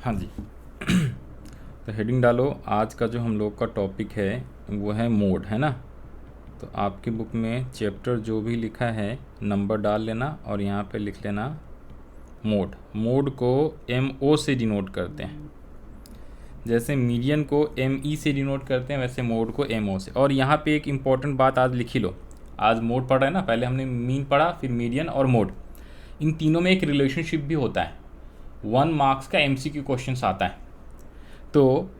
हाँ जी। तो हेडिंग डालो। आज का जो हम लोग का टॉपिक है वो है मोड, है ना। तो आपकी बुक में चैप्टर जो भी लिखा है नंबर डाल लेना और यहाँ पे लिख लेना मोड। मोड को MO से डिनोट करते हैं। जैसे मीडियन को ME से डिनोट करते हैं वैसे मोड को MO से। और यहाँ पे एक इम्पॉर्टेंट बात आज लिखी लो। आज मोड पढ़ रहे हैं ना, पहले हमने मीन पढ़ा, फिर मीडियन और मोड। इन तीनों में एक रिलेशनशिप भी होता है। 1 मार्क्स का MCQ क्वेश्चन आता है। तो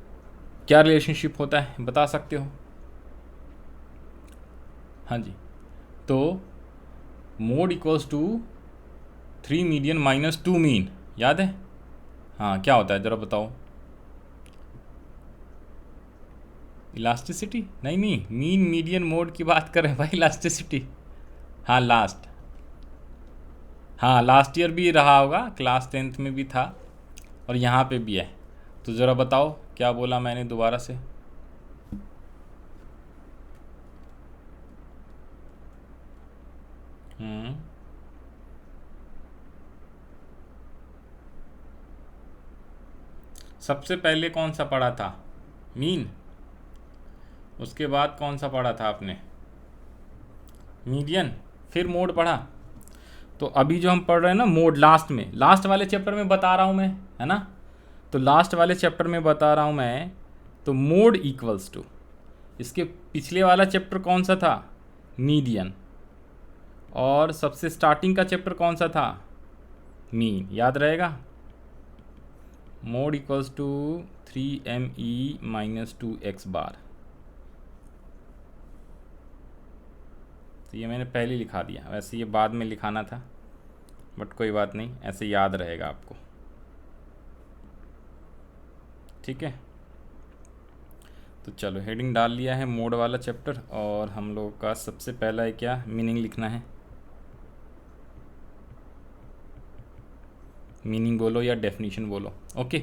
क्या रिलेशनशिप होता है बता सकते हो? हाँ जी। तो mode equals to 3 median minus 2 mean, याद है? हाँ, क्या होता है ज़रा बताओ। इलास्टिसिटी? नहीं नहीं, मीन मीडियन मोड की बात कर रहे हैं भाई, इलास्टिसिटी। हाँ लास्ट। हाँ, लास्ट ईयर भी रहा होगा, क्लास 10th में भी था और यहाँ पे भी है। तो ज़रा बताओ क्या बोला मैंने दोबारा से। सबसे पहले कौन सा पढ़ा था? मीन। उसके बाद कौन सा पढ़ा था आपने? मीडियन। फिर मोड पढ़ा। तो अभी जो हम पढ़ रहे हैं ना मोड, लास्ट में, लास्ट वाले चैप्टर में बता रहा हूँ मैं, है ना। तो लास्ट वाले चैप्टर में बता रहा हूँ मैं। तो मोड इक्वल्स टू, इसके पिछले वाला चैप्टर कौन सा था? मीडियन। और सबसे स्टार्टिंग का चैप्टर कौन सा था? मीन। याद रहेगा। Mode equals to 3ME minus 2x bar. तो ये मैंने पहले लिखा दिया, वैसे ये बाद में लिखाना था, बट कोई बात नहीं, ऐसे याद रहेगा आपको। ठीक है। तो चलो हेडिंग डाल लिया है मोड वाला चैप्टर। और हम लोग का सबसे पहला है क्या, मीनिंग लिखना है। मीनिंग बोलो या डेफिनेशन बोलो। ओके।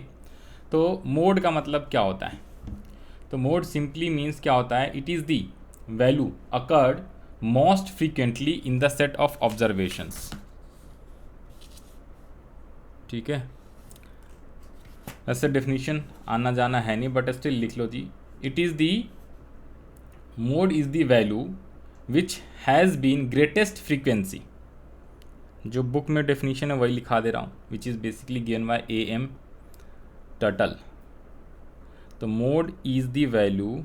तो मोड का मतलब क्या होता है? तो मोड सिंपली मीन्स क्या होता है, it is the value occurred most frequently in the set of observations. ठीक है। वैसे डेफिनेशन आना जाना है नहीं, बट स्टिल लिख लो जी। It is the mode is the value which has been greatest frequency. जो बुक में डेफिनेशन है वही लिखा दे रहा हूँ, which is basically given by AM Tuttle. तो mode is the value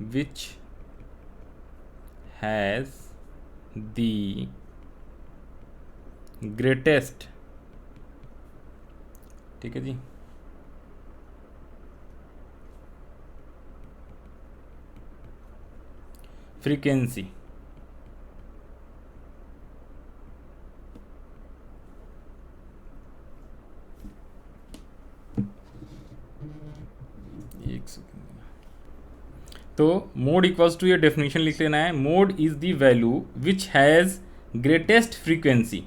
which has the greatest, ठीक है जी, फ्रीक्वेंसी। एक सेकेंड। तो मोड इक्वल्स टू, ये डेफिनेशन लिख लेना है। Mode is the value which has greatest frequency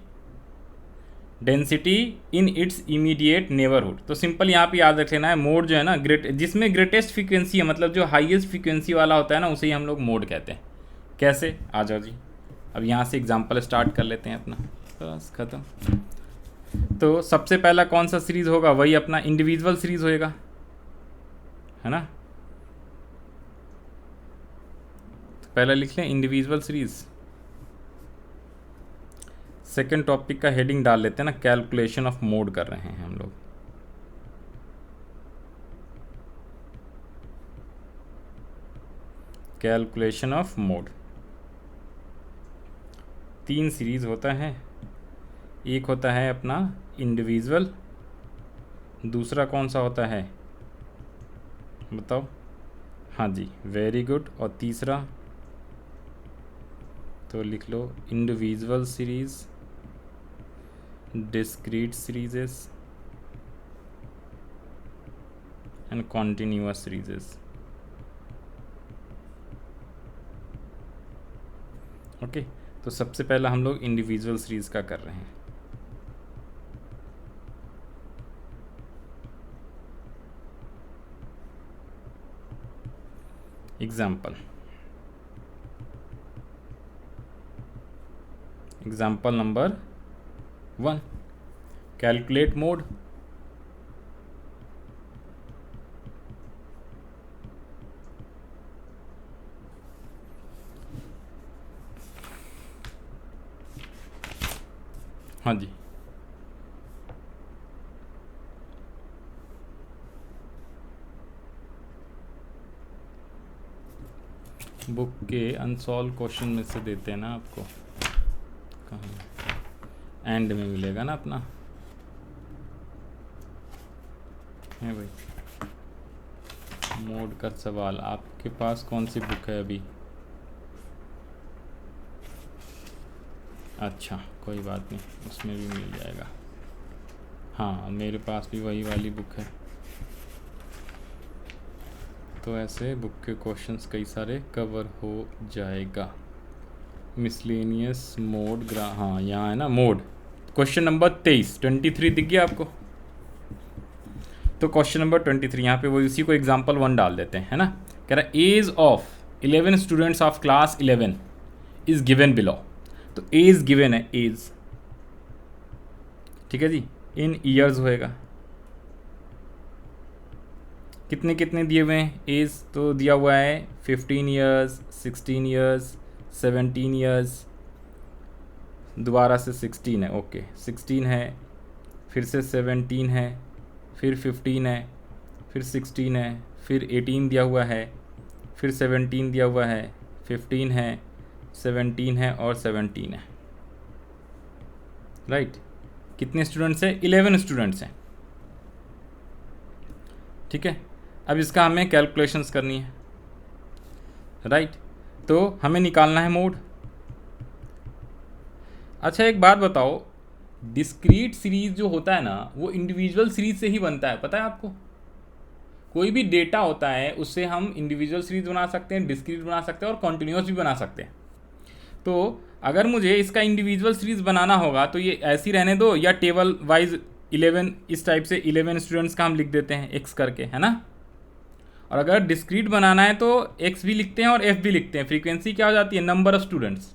density in it's immediate neighbourhood. तो सिंपल यहाँ पे याद रख लेना है, मोड जो है ना जिसमें ग्रेटेस्ट फ्रीक्वेंसी है, मतलब जो हाईएस्ट फ्रीक्वेंसी वाला होता है ना, उसे ही हम लोग मोड कहते हैं। कैसे? आ जाओ जी। अब यहाँ से एग्जांपल स्टार्ट कर लेते हैं अपना, बस ख़त्म। तो सबसे पहला कौन सा सीरीज़ होगा? वही अपना इंडिविजुअल सीरीज़ होएगा, है ना। तो पहला लिख लें इंडिविजुअल सीरीज़। सेकेंड टॉपिक का हेडिंग डाल लेते हैं ना, कैलकुलेशन ऑफ मोड कर रहे हैं हम लोग। Calculation of mode. 3 सीरीज़ होता है। एक होता है अपना इंडिविजुअल, दूसरा कौन सा होता है बताओ? हाँ जी, वेरी गुड। और तीसरा तो लिख लो individual series, discrete series and continuous series. Okay. तो सबसे पहला हम लोग इंडिविजुअल सीरीज़ का कर रहे हैं। Example number 1। कैलकुलेट मोड, हाँ जी, बुक के अनसॉल्व क्वेश्चन में से देते हैं ना आपको, कहाँ एंड में मिलेगा ना अपना, है भाई। मोड का सवाल, आपके पास कौन सी बुक है अभी? अच्छा कोई बात नहीं, उसमें भी मिल जाएगा। हाँ मेरे पास भी वही वाली बुक है। तो ऐसे बुक के क्वेश्चंस कई सारे कवर हो जाएगा। मिसलेनियस मोड हाँ यहाँ है ना मोड। क्वेश्चन नंबर 23 दिख गया आपको? तो क्वेश्चन नंबर 23 यहाँ पे वो इसी को एग्जाम्पल 1 डाल देते हैं, है ना। कह रहा है age of 11 students of class 11 is given below. तो एज गिवन है, एज, ठीक है जी, इन ईयर्स होएगा। कितने कितने दिए हुए हैं एज? तो दिया हुआ है 15 ईयर्स, 16 ईयर्स, 17 ईयर्स, दोबारा से 16 है, ओके 16 है, फिर से 17 है, फिर 15 है, फिर 16 है, फिर 18 दिया हुआ है, फिर 17 दिया हुआ है, 15 है, 17 है और 17 है, राइट। कितने स्टूडेंट्स हैं? 11 स्टूडेंट्स हैं, ठीक है। अब इसका हमें कैलकुलेशंस करनी है, राइट। तो हमें निकालना है मोड। अच्छा एक बात बताओ, डिस्क्रीट सीरीज जो होता है ना वो इंडिविजुअल सीरीज से ही बनता है, पता है आपको? कोई भी डेटा होता है उससे हम इंडिविजुअल सीरीज बना सकते हैं, डिस्क्रीट बना सकते हैं और कॉन्टिन्यूस भी बना सकते हैं। तो अगर मुझे इसका इंडिविजुअल सीरीज बनाना होगा तो ये ऐसी रहने दो, या टेबल वाइज 11 इस टाइप से 11 स्टूडेंट्स का हम लिख देते हैं एक्स करके, है ना। और अगर डिस्क्रीट बनाना है तो एक्स भी लिखते हैं और एफ भी लिखते हैं। फ्रीक्वेंसी क्या हो जाती है? Number of students.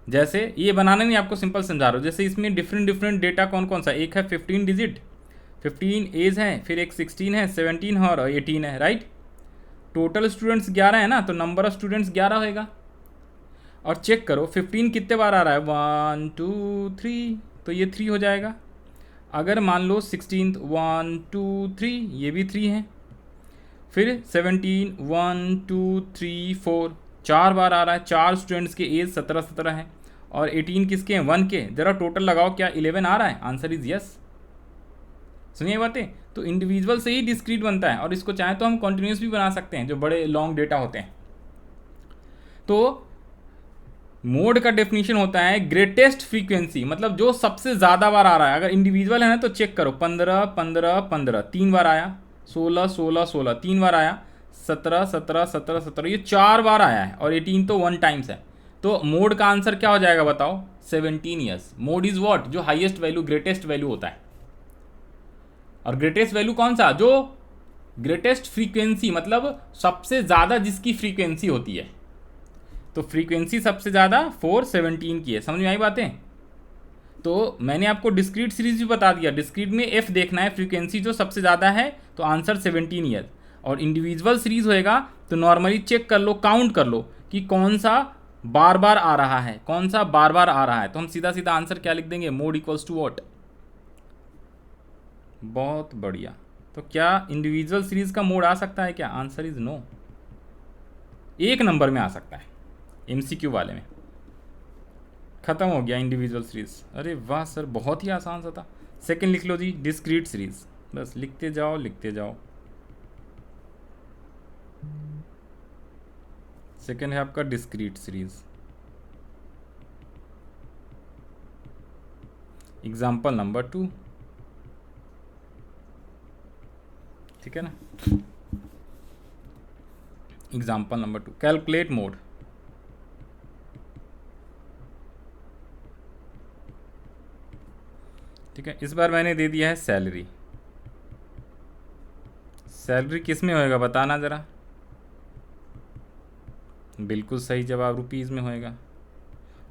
जैसे ये बनाना नहीं, आपको सिंपल समझा रहा हूँ। जैसे इसमें डिफरेंट डेटा कौन कौन सा, एक है 15 डिजिट, 15 एज है, फिर एक 16 है, 17 है और 18 है, राइट। टोटल स्टूडेंट्स 11 है ना, तो नंबर ऑफ स्टूडेंट्स 11 होएगा। और चेक करो 15 कितने बार आ रहा है, 1 2 3, तो ये 3 हो जाएगा। अगर मान लो 16 1 2 3, ये भी 3 है। फिर 17 1 2 3 4, 4 बार आ रहा है। 4 स्टूडेंट्स के एज 17 है और 18 किसके हैं? 1 के। ज़रा टोटल लगाओ, क्या 11 आ रहा है? Answer is yes. सुनिए बातें, तो इंडिविजुअल से ही डिस्क्रीट बनता है और इसको चाहे तो हम कॉन्टिन्यूस भी बना सकते हैं जो बड़े लॉन्ग डेटा होते हैं। तो मोड का डेफिनेशन होता है ग्रेटेस्ट फ्रीक्वेंसी, मतलब जो सबसे ज़्यादा बार आ रहा है। अगर इंडिविजुअल है ना तो चेक करो, 15 15 15 3 बार आया, 16 16 16 3 बार आया, 17 17 17 17 ये 4 बार आया है और 18 तो 1 टाइम्स है। तो मोड का आंसर क्या हो जाएगा बताओ? 17 ईयर्स। Mode is what? जो हाईएस्ट वैल्यू, ग्रेटेस्ट वैल्यू होता है। और ग्रेटेस्ट वैल्यू कौन सा? जो ग्रेटेस्ट फ्रीक्वेंसी, मतलब सबसे ज़्यादा जिसकी फ्रीक्वेंसी होती है। तो फ्रीक्वेंसी सबसे ज़्यादा 417 की है। समझ में आई बातें? तो मैंने आपको डिस्क्रीट सीरीज भी बता दिया। डिस्क्रीट में एफ देखना है, फ्रीक्वेंसी जो सबसे ज़्यादा है, तो आंसर 17 ईयर। और इंडिविजुअल सीरीज होएगा तो नॉर्मली चेक कर लो, काउंट कर लो कि कौन सा बार बार आ रहा है, कौन सा बार बार आ रहा है। तो हम सीधा सीधा आंसर क्या लिख देंगे? Mode equals to what. बहुत बढ़िया। तो क्या इंडिविजुअल सीरीज का मोड आ सकता है क्या? Answer is no. एक नंबर में आ सकता है, एमसीक्यू वाले में। खत्म हो गया इंडिविजुअल सीरीज। अरे वाह सर, बहुत ही आसान सा था। सेकंड लिख लो जी, डिस्क्रीट सीरीज। बस लिखते जाओ लिखते जाओ। सेकंड है आपका डिस्क्रीट सीरीज। एग्जाम्पल नंबर 2, ठीक है ना। Example number 2, calculate mode. ठीक है, इस बार मैंने दे दिया है सैलरी। सैलरी किस में होएगा बताना ज़रा? बिल्कुल सही जवाब, रुपीज़ में होएगा।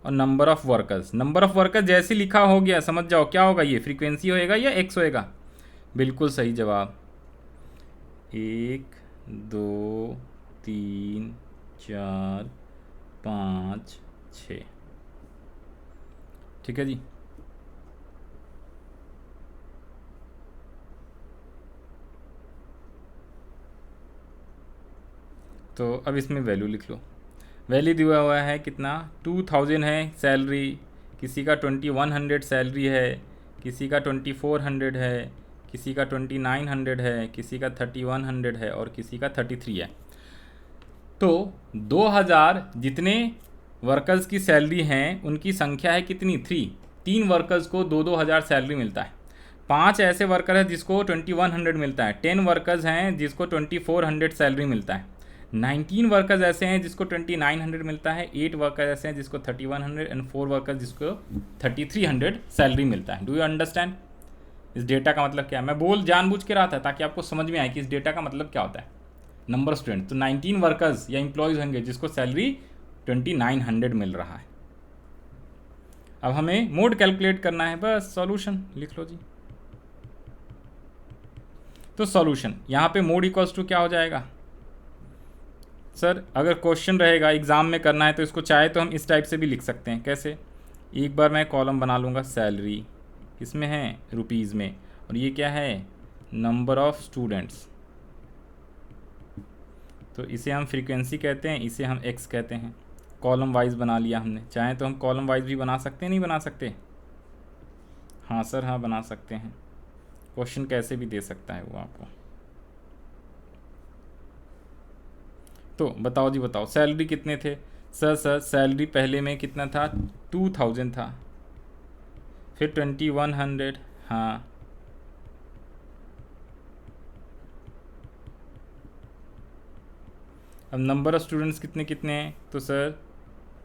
और number of workers. Number of workers जैसे लिखा हो गया समझ जाओ क्या होगा, ये फ्रीक्वेंसी होएगा या एक्स होएगा। बिल्कुल सही जवाब। 1 2 3 4 5 6। ठीक है जी। तो अब इसमें वैल्यू लिख लो। वैल्यू दिया हुआ है कितना, 2000 है सैलरी, किसी का 2100 सैलरी है, किसी का 2400 है, किसी का 2900 है, किसी का 3100 है और किसी का 33 है। तो 2000 जितने वर्कर्स की सैलरी हैं उनकी संख्या है कितनी, 3। 3 वर्कर्स को 2-2 हज़ार सैलरी मिलता है। 5 ऐसे वर्कर हैं जिसको 2100 मिलता है। 10 वर्कर्स हैं जिसको 2400 सैलरी मिलता है। 19 वर्कर्स ऐसे हैं जिसको 2900 मिलता है। 8 वर्कर्स ऐसे हैं जिसको 3100 एंड 4 वर्कर्स जिसको 3300 सैलरी मिलता है। डू यू अंडरस्टैंड इस डेटा का मतलब क्या है? मैं बोल जानबूझ के रहा था ताकि आपको समझ में आए कि इस डेटा का मतलब क्या होता है। नंबर स्टूडेंट, तो 19 वर्कर्स या एम्प्लॉयज़ होंगे जिसको सैलरी 2900 मिल रहा है। अब हमें मोड कैलकुलेट करना है, बस सॉल्यूशन लिख लो जी। तो सॉल्यूशन यहाँ पे मोड इक्वल्स टू क्या हो जाएगा सर, अगर क्वेश्चन रहेगा एग्ज़ाम में करना है तो इसको चाहे तो हम इस टाइप से भी लिख सकते हैं। कैसे, एक बार मैं कॉलम बना लूँगा सैलरी, किसमें है, रुपीज़ में, और ये क्या है, नंबर ऑफ़ स्टूडेंट्स। तो इसे हम फ्रीक्वेंसी कहते हैं, इसे हम एक्स कहते हैं। कॉलम वाइज बना लिया हमने। चाहे तो हम कॉलम वाइज भी बना सकते हैं, नहीं बना सकते? हाँ सर, हाँ बना सकते हैं। क्वेश्चन कैसे भी दे सकता है वो आपको। तो बताओ जी, बताओ सैलरी कितने थे? सर सैलरी पहले में कितना था, 2000 था, फिर 2100। हाँ, अब नंबर ऑफ़ स्टूडेंट्स कितने कितने हैं? तो सर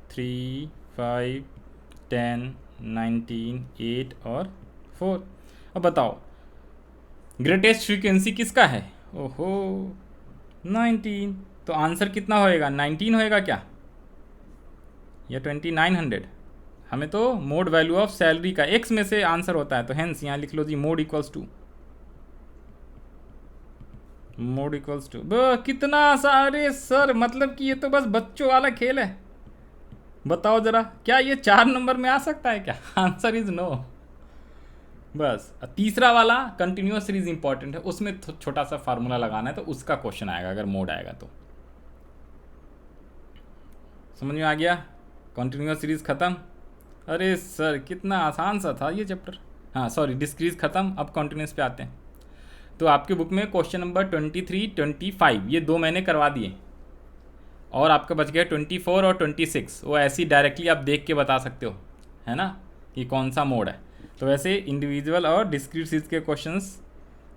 3 5 10 19 8 और 4। अब बताओ ग्रेटेस्ट फ्रीक्वेंसी किसका है? ओहो 19। तो आंसर कितना होएगा, 19 होएगा क्या, या 2900? हमें तो मोड वैल्यू ऑफ सैलरी का एक्स में से आंसर होता है, तो हेंस यहाँ लिख लो जी mode equals to, mode equals to कितना सारे सर, मतलब कि ये तो बस बच्चों वाला खेल है। बताओ जरा, क्या ये 4 नंबर में आ सकता है क्या? Answer is no. बस तीसरा वाला कंटिन्यूअस सीरीज इंपॉर्टेंट है, उसमें छोटा सा फार्मूला लगाना है, तो उसका क्वेश्चन आएगा अगर मोड आएगा तो। समझ में आ गया? कंटिन्यूअस सीरीज खत्म। अरे सर कितना आसान सा था ये चैप्टर। हाँ सॉरी, डिस्क्रीज खत्म, अब कंटिन्यूस पे आते हैं। तो आपके बुक में क्वेश्चन नंबर 23 25 ये 2 मैंने करवा दिए, और आपका बच गया 24 और 26। वो ऐसे ही डायरेक्टली आप देख के बता सकते हो, है ना, कि कौन सा मोड है। तो वैसे इंडिविजुअल और डिस्क्रीट सीरीज के क्वेश्चंस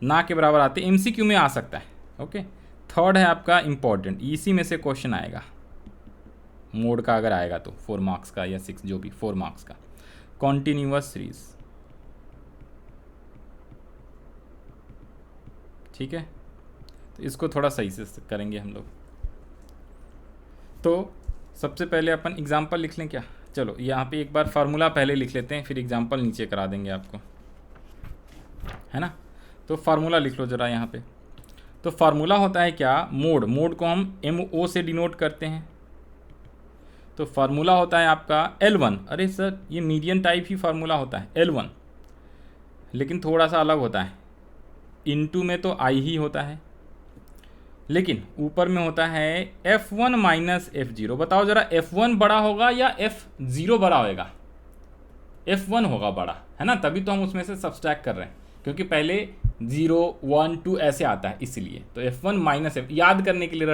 ना के बराबर आते हैं, एमसीक्यू में आ सकता है। ओके, थर्ड है आपका इम्पॉर्टेंट, इसी में से क्वेश्चन आएगा मोड का, अगर आएगा तो 4 मार्क्स का या 6, जो भी 4 मार्क्स का, कॉन्टिन्यूअस सीरीज। ठीक है, तो इसको थोड़ा सही से करेंगे हम लोग। तो सबसे पहले अपन एग्जाम्पल लिख लें क्या? चलो यहाँ पे एक बार फार्मूला पहले लिख लेते हैं, फिर एग्जाम्पल नीचे करा देंगे आपको, है ना। तो फार्मूला लिख लो ज़रा यहाँ पे। तो फार्मूला होता है क्या, मोड, मोड को हम MO से डिनोट करते हैं। तो फार्मूला होता है आपका L1। अरे सर ये मीडियन टाइप ही फार्मूला होता है L1, लेकिन थोड़ा सा अलग होता है। इनटू में तो I ही होता है, लेकिन ऊपर में होता है F1 माइनस F0। बताओ ज़रा, F1 बड़ा होगा या F0 बड़ा होएगा? F1 होगा बड़ा, है ना, तभी तो हम उसमें से सब्सट्रैक्ट कर रहे हैं, क्योंकि पहले 0 1 2 ऐसे आता है, इसलिए। तो F1 माइनस F, याद करने के लिए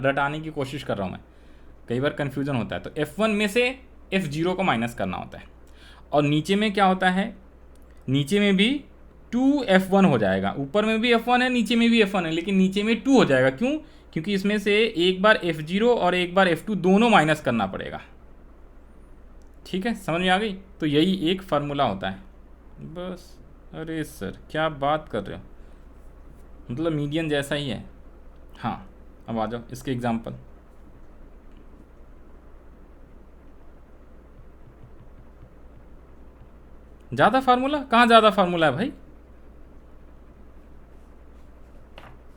रटाने की कोशिश कर रहा हूँ मैं, कई बार कन्फ्यूज़न होता है। तो F1 में से F0 को माइनस करना होता है। और नीचे में क्या होता है, नीचे में भी 2F1 हो जाएगा। ऊपर में भी F1 है, नीचे में भी F1 है, लेकिन नीचे में 2 हो जाएगा। क्यों? क्योंकि इसमें से एक बार F0 और एक बार F2 दोनों माइनस करना पड़ेगा। ठीक है, समझ में आ गई? तो यही एक फार्मूला होता है बस। अरे सर क्या बात कर रहे हो, मतलब मीडियन जैसा ही है। हाँ, अब आ जाओ इसके एग्जाम्पल। ज़्यादा फार्मूला कहाँ, ज़्यादा फार्मूला है भाई?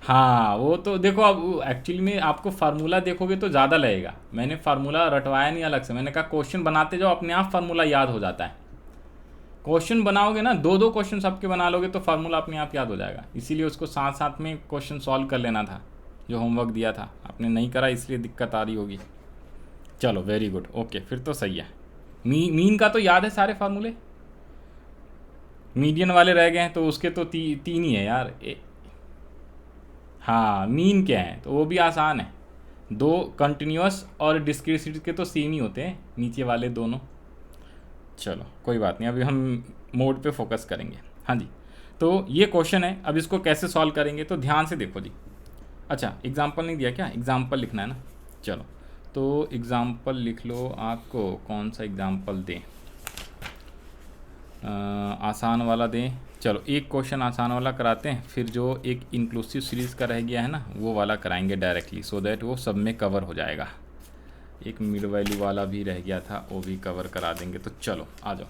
हाँ वो तो देखो, अब एक्चुअली में आपको फार्मूला देखोगे तो ज़्यादा लगेगा। मैंने फार्मूला रटवाया नहीं अलग से, मैंने कहा क्वेश्चन बनाते जाओ, अपने आप फार्मूला याद हो जाता है। क्वेश्चन बनाओगे ना, दो दो क्वेश्चन सबके बना लोगे तो फार्मूला अपने आप याद हो जाएगा। इसीलिए उसको साथ साथ में क्वेश्चन सॉल्व कर लेना था, जो होमवर्क दिया था आपने नहीं करा, इसलिए दिक्कत आ रही होगी। चलो वेरी गुड, ओके फिर तो सही है। मीन का तो याद है सारे फार्मूले, मीडियन वाले रह गए हैं तो उसके तो तीन ही है यार। हाँ मीन क्या है तो वो भी आसान है, दो कंटिन्यूअस और डिस्क्रीट सीरीज के तो सेम ही होते हैं नीचे वाले दोनों। चलो कोई बात नहीं, अभी हम मोड पे फोकस करेंगे। हाँ जी, तो ये क्वेश्चन है, अब इसको कैसे सॉल्व करेंगे तो ध्यान से देखो जी। अच्छा एग्जाम्पल नहीं दिया क्या? एग्जाम्पल लिखना है ना। चलो तो एग्जाम्पल लिख लो, आपको कौन सा एग्जाम्पल दें? आसान वाला दें। चलो एक क्वेश्चन आसान वाला कराते हैं, फिर जो एक इंक्लूसिव सीरीज़ का रह गया है ना वो वाला कराएंगे डायरेक्टली, सो दैट वो सब में कवर हो जाएगा। एक मिड वैल्यू वाला भी रह गया था, वो भी कवर करा देंगे। तो चलो आ जाओ।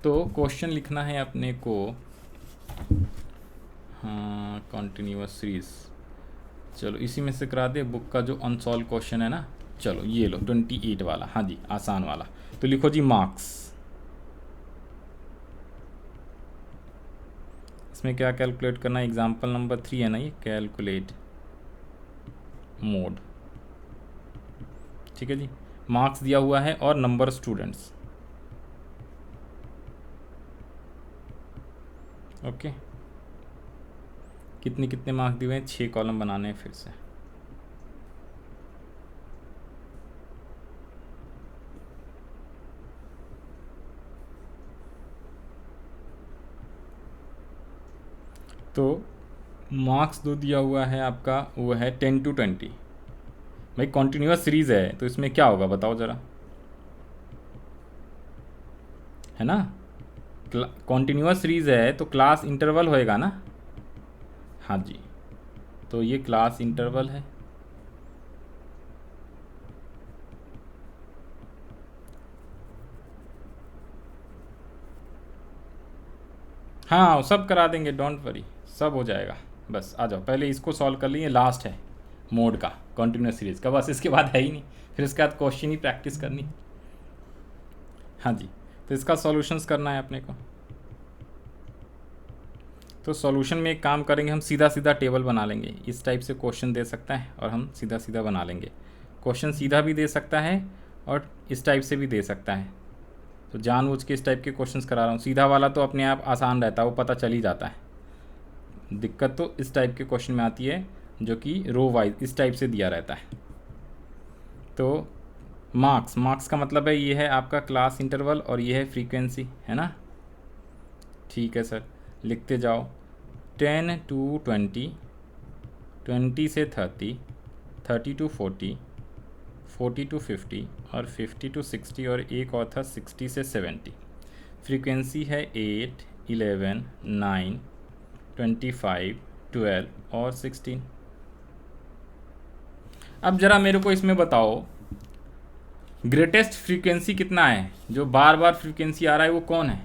तो क्वेश्चन लिखना है अपने को, हाँ कंटिन्यूअस सीरीज़। चलो इसी में से करा दे, बुक का जो अनसॉल्व क्वेश्चन है ना। चलो ये लो 28 वाला, हाँ जी आसान वाला। तो लिखो जी मार्क्स। इसमें क्या कैलकुलेट करना है? एग्जाम्पल नंबर 3 है ना ये, कैलकुलेट मोड। ठीक है जी, मार्क्स दिया हुआ है और नंबर स्टूडेंट्स। ओके, कितने कितने मार्क्स दिए हुए हैं? 6 कॉलम बनाने हैं फिर से। तो मार्क्स दो दिया हुआ है आपका, वो है 10 to 20। भाई कॉन्टीन्यूअस सीरीज़ है तो इसमें क्या होगा बताओ ज़रा, है ना? कॉन्टीन्यूअस सीरीज़ है तो क्लास इंटरवल होएगा ना। हाँ जी, तो ये क्लास इंटरवल है। हाँ सब करा देंगे, डोंट वरी, सब हो जाएगा। बस आ जाओ, पहले इसको सॉल्व कर लिए, लास्ट है मोड का, कॉन्टीन्यूअस सीरीज़ का, बस इसके बाद है ही नहीं, फिर इसके बाद क्वेश्चन ही प्रैक्टिस करनी। हाँ जी, तो इसका सॉल्यूशंस करना है अपने को। तो सॉल्यूशन में एक काम करेंगे, हम सीधा सीधा टेबल बना लेंगे। इस टाइप से क्वेश्चन दे सकता है और हम सीधा सीधा बना लेंगे। क्वेश्चन सीधा भी दे सकता है और इस टाइप से भी दे सकता है। तो जानबूझ के इस टाइप के क्वेश्चंस करा रहा हूँ। सीधा वाला तो अपने आप आसान रहता है, वो पता चल ही जाता है। दिक्कत तो इस टाइप के क्वेश्चन में आती है जो कि रो वाइज इस टाइप से दिया रहता है। तो मार्क्स का मतलब है ये है आपका क्लास इंटरवल और ये है फ्रीक्वेंसी, है ना? ठीक है सर, लिखते जाओ। 10 to 20, 20 से 30, 30 to 40, 40 to 50 और 50 to 60 और एक और था 60 से 70। फ्रीक्वेंसी है 8, 11, 9, 25, 12 और 16। अब ज़रा मेरे को इसमें बताओ, ग्रेटेस्ट फ्रीक्वेंसी कितना है? जो बार बार फ्रीक्वेंसी आ रहा है वो कौन है?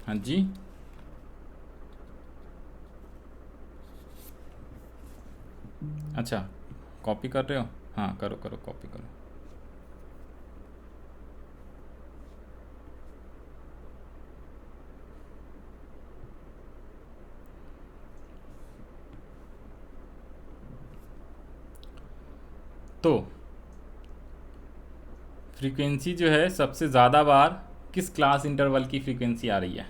हाँ जी, अच्छा कॉपी कर रहे हो? हाँ करो करो, कॉपी करो। तो फ्रीक्वेंसी जो है सबसे ज़्यादा बार किस क्लास इंटरवल की फ्रीक्वेंसी आ रही है?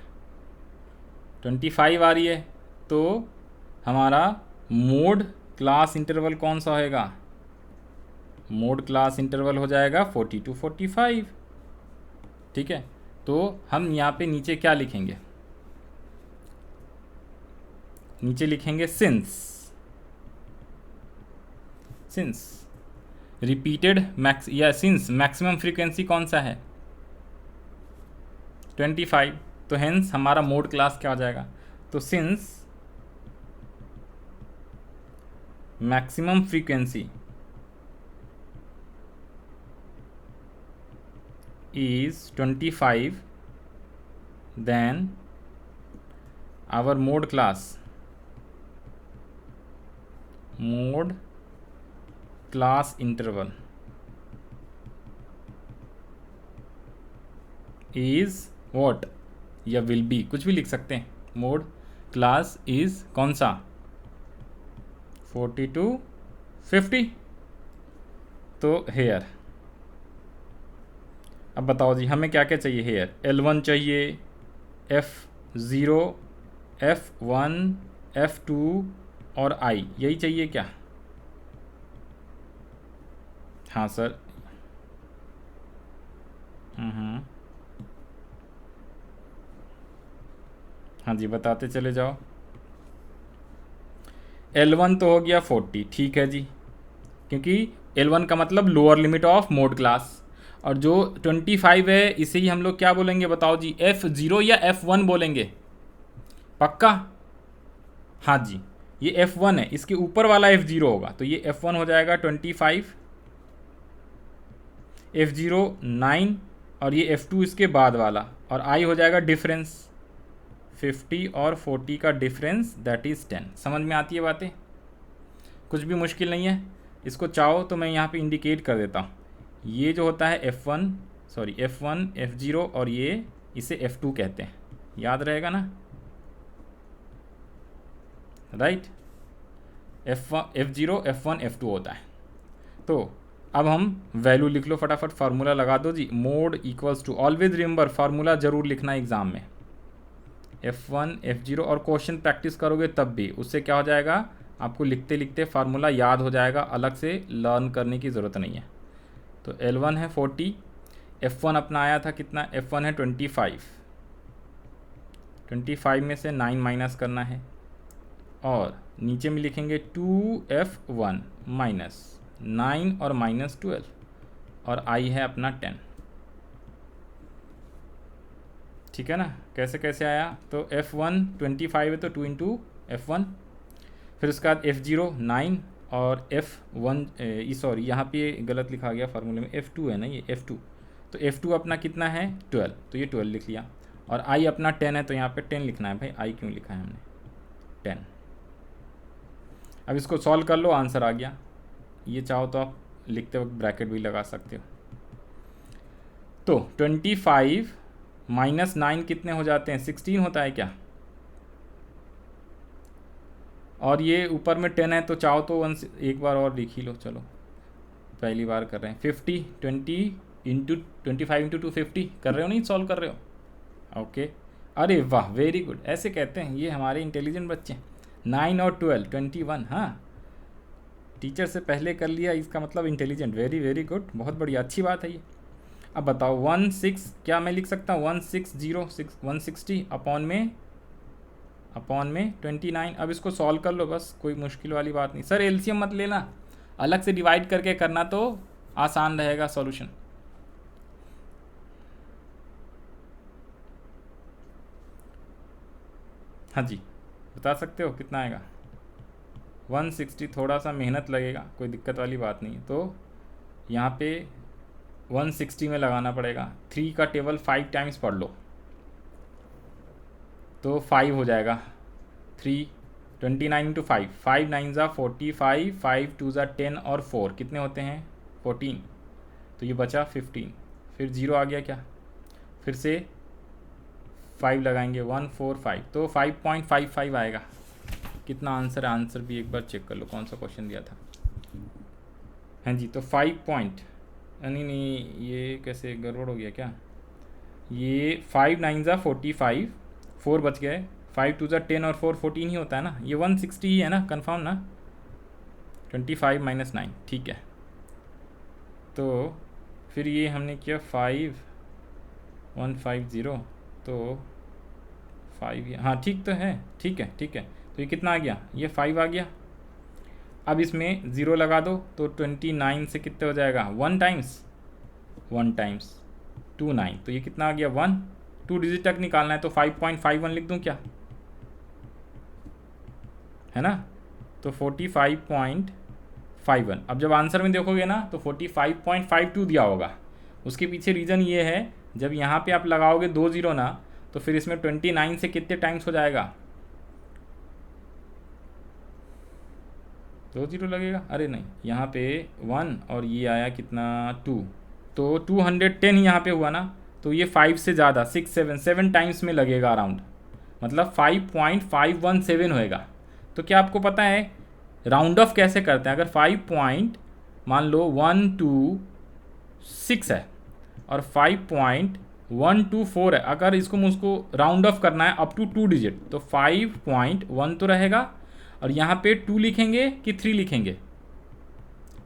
25 आ रही है। तो हमारा मोड क्लास इंटरवल कौन सा होएगा? मोड क्लास इंटरवल हो जाएगा 40 to 45। ठीक है, तो हम यहाँ पे नीचे क्या लिखेंगे? नीचे लिखेंगे सिंस रिपीटेड मैक्स, या सिंस मैक्सिमम फ्रीक्वेंसी कौन सा है? 25। तो हेंस हमारा मोड क्लास क्या हो जाएगा? तो since maximum frequency is 25, then our mode class interval is what, या will be, कुछ भी लिख सकते हैं। मोड क्लास इज कौन सा, 40 to 50। तो हेयर, अब बताओ जी हमें क्या क्या चाहिए। हेयर L1 चाहिए, F0, F1, F2 और I, यही चाहिए क्या? हाँ सर। हाँ जी, बताते चले जाओ। L1 तो हो गया 40, ठीक है जी, क्योंकि L1 का मतलब lower limit of mode class, और जो 25 है इसे ही हम लोग क्या बोलेंगे बताओ जी, F0 या F1 बोलेंगे, पक्का? हाँ जी, ये F1 है, इसके ऊपर वाला F0 होगा, तो ये F1 हो जाएगा 25, F0 9, और ये F2 इसके बाद वाला, और I हो जाएगा डिफरेंस 50 और 40 का डिफरेंस, दैट इज़ 10। समझ में आती है बातें? कुछ भी मुश्किल नहीं है। इसको चाहो तो मैं यहाँ पे इंडिकेट कर देता हूँ। ये जो होता है F1, F0, और ये इसे F2 कहते हैं, याद रहेगा ना, राइट? F0, F1, F2 होता है। तो अब हम वैल्यू लिख लो फटाफट, फार्मूला लगा दो जी। Mode equals to, always remember formula जरूर लिखना एग्जाम में, F1, F0, और क्वेश्चन प्रैक्टिस करोगे तब भी उससे क्या हो जाएगा, आपको लिखते लिखते फार्मूला याद हो जाएगा, अलग से लर्न करने की ज़रूरत नहीं है। तो L1 है 40, F1 अपना आया था कितना, F1 है 25 में से 9 माइनस करना है, और नीचे में लिखेंगे 2F1 माइनस 9 और माइनस 12, और I है अपना 10, ठीक है ना। कैसे कैसे आया, तो F1 25 है तो 2 इंटू F1, फिर उसके बाद F0 9 और F1, सॉरी यहाँ पे गलत लिखा गया फार्मूले में, F2 है ना ये, F2, तो F2 अपना कितना है 12, तो ये 12 लिख लिया, और I अपना 10 है तो यहाँ पे 10 लिखना है भाई, I क्यों लिखा है हमने 10। अब इसको सॉल्व कर लो, आंसर आ गया। ये चाहो तो आप लिखते वक्त ब्रैकेट भी लगा सकते हो। तो 25 माइनस 9 कितने हो जाते हैं, 16 होता है क्या, और ये ऊपर में 10 है तो चाहो तो एक बार और लिख ही लो, चलो पहली बार कर रहे हैं। 50 20 इंटू 25 इंटू 250 कर रहे हो, नहीं सॉल्व कर रहे हो, ओके। अरे वाह, वेरी गुड, ऐसे कहते हैं ये हमारे इंटेलिजेंट बच्चे। 9 और 12 21, हाँ टीचर से पहले कर लिया, इसका मतलब इंटेलिजेंट, वेरी वेरी गुड, बहुत बढ़िया, अच्छी बात है ये। अब बताओ 16 क्या मैं लिख सकता हूँ, 160 अपॉन में 29। अब इसको सॉल्व कर लो बस, कोई मुश्किल वाली बात नहीं। सर एलसीएम मत लेना, अलग से डिवाइड करके करना तो आसान रहेगा सॉल्यूशन। हाँ जी, बता सकते हो कितना आएगा, 160, थोड़ा सा मेहनत लगेगा, कोई दिक्कत वाली बात नहीं है। तो यहाँ पे 160 में लगाना पड़ेगा, 3 का टेबल 5 टाइम्स पढ़ लो तो 5 हो जाएगा, 3 29 इंटू 5, 5 9 ज़ा 45, 5 2 ज़ा 10 और 4 कितने होते हैं 14, तो ये बचा 15, फिर 0 आ गया क्या, फिर से 5 लगाएंगे 145, तो 5.55 आएगा। कितना आंसर है, आंसर भी एक बार चेक कर लो, कौन सा क्वेश्चन दिया था। हाँ जी, तो 5 पॉइंट, नहीं ये कैसे गड़बड़ हो गया क्या, ये 5 9 ज़ा 45, 4 बच गए, 5 2 ज़ा 10 और 4 14 ही होता है ना, ये 160 ही है ना, कंफर्म ना, 25 माइनस 9, ठीक है। तो फिर ये हमने किया 5150, तो 5, हाँ ठीक तो है, ठीक है ठीक है। तो ये कितना आ गया, ये 5 आ गया। अब इसमें 0 लगा दो तो 29 से कितने हो जाएगा, 1 टाइम्स 2 9, तो ये कितना आ गया 1, 2 डिजिट तक निकालना है तो 5.51 लिख दूं क्या, है ना, तो 45.51। अब जब आंसर में देखोगे ना तो 45.52 दिया होगा, उसके पीछे रीज़न ये है, जब यहाँ पे आप लगाओगे 2 0 ना, तो फिर इसमें 29 से कितने टाइम्स हो जाएगा, 2 0 लगेगा। अरे नहीं, यहाँ पे 1 और ये आया कितना 2, तो 210 यहाँ पे हुआ ना, तो ये 5 से ज़्यादा 6 7 टाइम्स में लगेगा अराउंड, मतलब 5.517 होएगा। तो क्या आपको पता है राउंड ऑफ कैसे करते हैं? अगर 5 मान लो 126 है और 5.124 है, अगर इसको मुझको राउंड ऑफ करना है अप टू 2 डिजिट, तो 5.1 तो रहेगा, और यहाँ पे 2 लिखेंगे कि 3 लिखेंगे?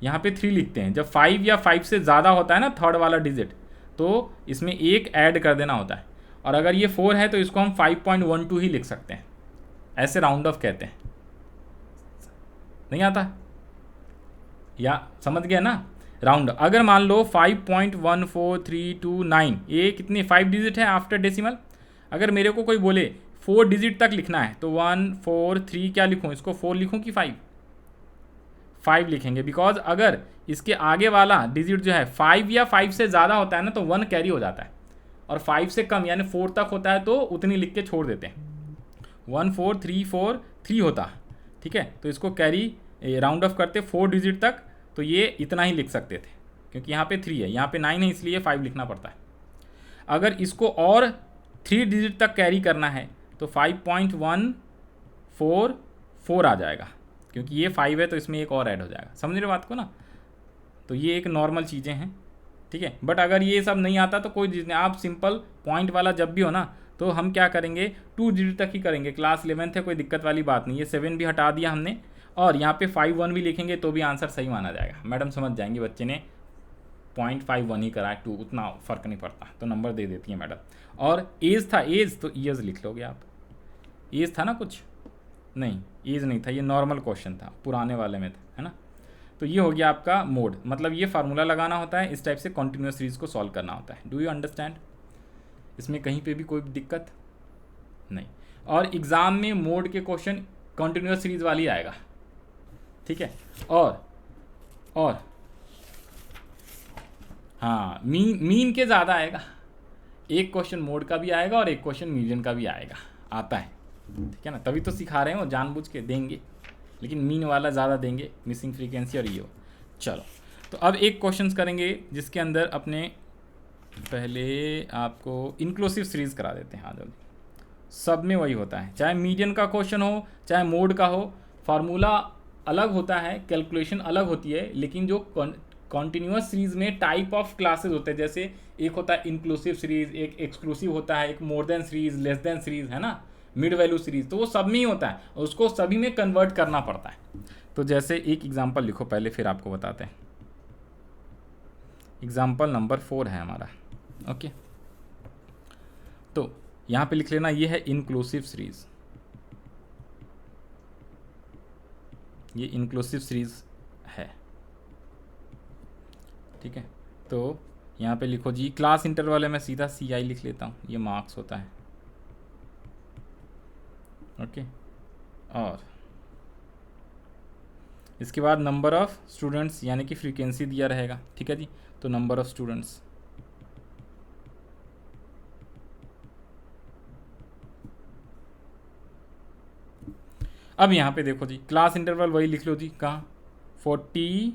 यहाँ पे 3 लिखते हैं। जब 5 या 5 से ज़्यादा होता है ना थर्ड वाला डिजिट, तो इसमें एक ऐड कर देना होता है, और अगर ये 4 है तो इसको हम 5.12 ही लिख सकते हैं। ऐसे राउंड ऑफ कहते हैं। नहीं आता या समझ गया ना? राउंड, अगर मान लो 5.14329, ये कितने 5 डिजिट है आफ्टर डेसिमल। अगर मेरे को कोई बोले 4 डिजिट तक लिखना है, तो 1 4 3 क्या लिखूँ? इसको 4 लिखूँ कि 5 लिखेंगे, बिकॉज अगर इसके आगे वाला डिजिट जो है 5 या 5 से ज़्यादा होता है ना, तो 1 कैरी हो जाता है, और 5 से कम यानी 4 तक होता है तो उतनी लिख के छोड़ देते हैं। 1 4 3 4 3 होता, ठीक है, तो इसको कैरी राउंड ऑफ करते 4 डिजिट तक, तो ये इतना ही लिख सकते थे, क्योंकि यहाँ पे 3 है, यहाँ पे 9 है, इसलिए 5 लिखना पड़ता है। अगर इसको और 3 डिजिट तक कैरी करना है तो 5.144 आ जाएगा, क्योंकि ये 5 है तो इसमें एक और ऐड हो जाएगा। समझ रहे बात को ना? तो ये एक नॉर्मल चीज़ें हैं, ठीक है। बट अगर ये सब नहीं आता तो कोई चीज़ नहीं, आप सिंपल पॉइंट वाला जब भी हो ना, तो हम क्या करेंगे 2 डिजिट तक ही करेंगे। क्लास 11th है, कोई दिक्कत वाली बात नहीं है। 7 भी हटा दिया हमने, और यहाँ पे 5 1 भी लिखेंगे तो भी आंसर सही माना जाएगा। मैडम समझ जाएंगे बच्चे ने 0.51 ही करा है, 2 उतना फ़र्क नहीं पड़ता, तो नंबर दे देती है मैडम। और एज था, एज तो ईयर्स लिख लोगे आप। एज था ना कुछ? नहीं, एज नहीं था, ये नॉर्मल क्वेश्चन था, पुराने वाले में था, है ना। तो ये हो गया आपका मोड, मतलब ये फार्मूला लगाना होता है, इस टाइप से कॉन्टिन्यूस सीरीज को सॉल्व करना होता है। Do you understand? इसमें कहीं पे भी कोई दिक्कत नहीं। और एग्ज़ाम में मोड के क्वेश्चन कॉन्टिन्यूस सीरीज वाली आएगा, ठीक है। और हाँ, मीन के ज़्यादा आएगा। एक क्वेश्चन मोड का भी आएगा और एक क्वेश्चन मीडियन का भी आएगा, आता है, ठीक है ना। तभी तो सिखा रहे हो, जानबूझ के देंगे, लेकिन मीन वाला ज़्यादा देंगे, मिसिंग फ्रीक्वेंसी और ये हो। चलो, तो अब एक क्वेश्चन करेंगे जिसके अंदर अपने पहले आपको इंक्लूसिव सीरीज़ करा देते हैं। हाँ जल्दी, सब में वही होता है, चाहे मीडियन का क्वेश्चन हो चाहे मोड का हो, फार्मूला अलग होता है, कैलकुलेशन अलग होती है, लेकिन जो कॉन्टिन्यूस सीरीज़ में टाइप ऑफ क्लासेस होते हैं, जैसे एक होता है इंक्लूसिव सीरीज़, एक एक्सक्लूसिव होता है, एक more than series, less than series, है ना, मिड वैल्यू सीरीज़, तो वो सब में ही होता है, और उसको सभी में कन्वर्ट करना पड़ता है। तो जैसे एक एग्जांपल लिखो पहले, फिर आपको बताते हैं। एग्जांपल नंबर 4 है हमारा, ओके। तो यहाँ पे लिख लेना, ये है इंक्लूसिव सीरीज़, ये इंक्लूसिव सीरीज़ है, ठीक है। तो यहाँ पे लिखो जी, क्लास इंटरवल है, मैं सीधा CI लिख लेता हूँ, ये मार्क्स होता है, ओके। और इसके बाद नंबर ऑफ़ स्टूडेंट्स यानी कि फ्रीक्वेंसी दिया रहेगा, ठीक है जी। तो नंबर ऑफ़ स्टूडेंट्स, अब यहाँ पे देखो जी, क्लास इंटरवल वही लिख लो जी, कहाँ 40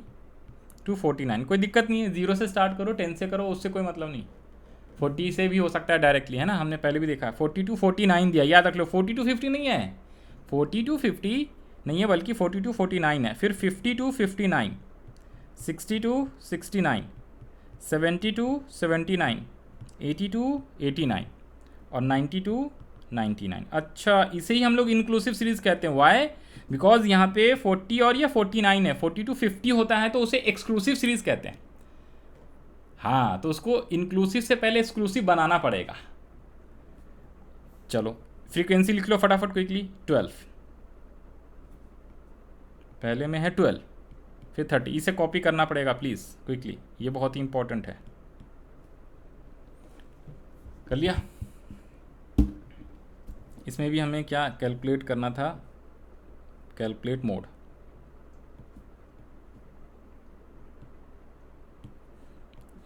to 49, कोई दिक्कत नहीं है, 0 से स्टार्ट करो, 10 से करो, उससे कोई मतलब नहीं। 40 से भी हो सकता है डायरेक्टली, है ना, हमने पहले भी देखा है। 40 to 49 दिया, याद रख लो। 40 to 50 नहीं है, 40 to 50 नहीं है, बल्कि 40 to 49 है। फिर 50 to 59, 60 to 69, 70 to 79, 80 to 89 और 90 to 99। अच्छा, इसे ही हम लोग इंक्लूसिव सीरीज़ कहते हैं। वाई? बिकॉज यहाँ पे 40 और ये 49 है, 40 to 50 होता है तो उसे एक्सक्लूसिव सीरीज़ कहते हैं। हाँ, तो उसको इंक्लूसिव से पहले एक्सक्लूसिव बनाना पड़ेगा। चलो, फ्रीक्वेंसी लिख लो फटाफट क्विकली। 12 पहले में है, 12 फिर 30, इसे कॉपी करना पड़ेगा प्लीज़ क्विकली, ये बहुत ही इंपॉर्टेंट है। कर लिया? इसमें भी हमें क्या कैलकुलेट करना था, कैलकुलेट मोड।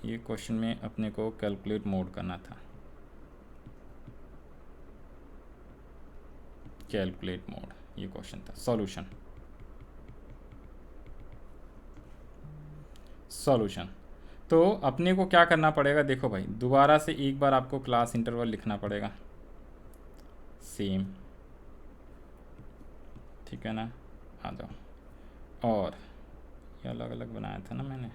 ये क्वेश्चन में अपने को कैलकुलेट मोड करना था, कैलकुलेट मोड ये क्वेश्चन था। सॉल्यूशन, सॉल्यूशन तो अपने को क्या करना पड़ेगा, देखो भाई दोबारा से एक बार आपको क्लास इंटरवल लिखना पड़ेगा सेम, ठीक है ना, आ जाओ। और ये अलग अलग बनाया था ना मैंने,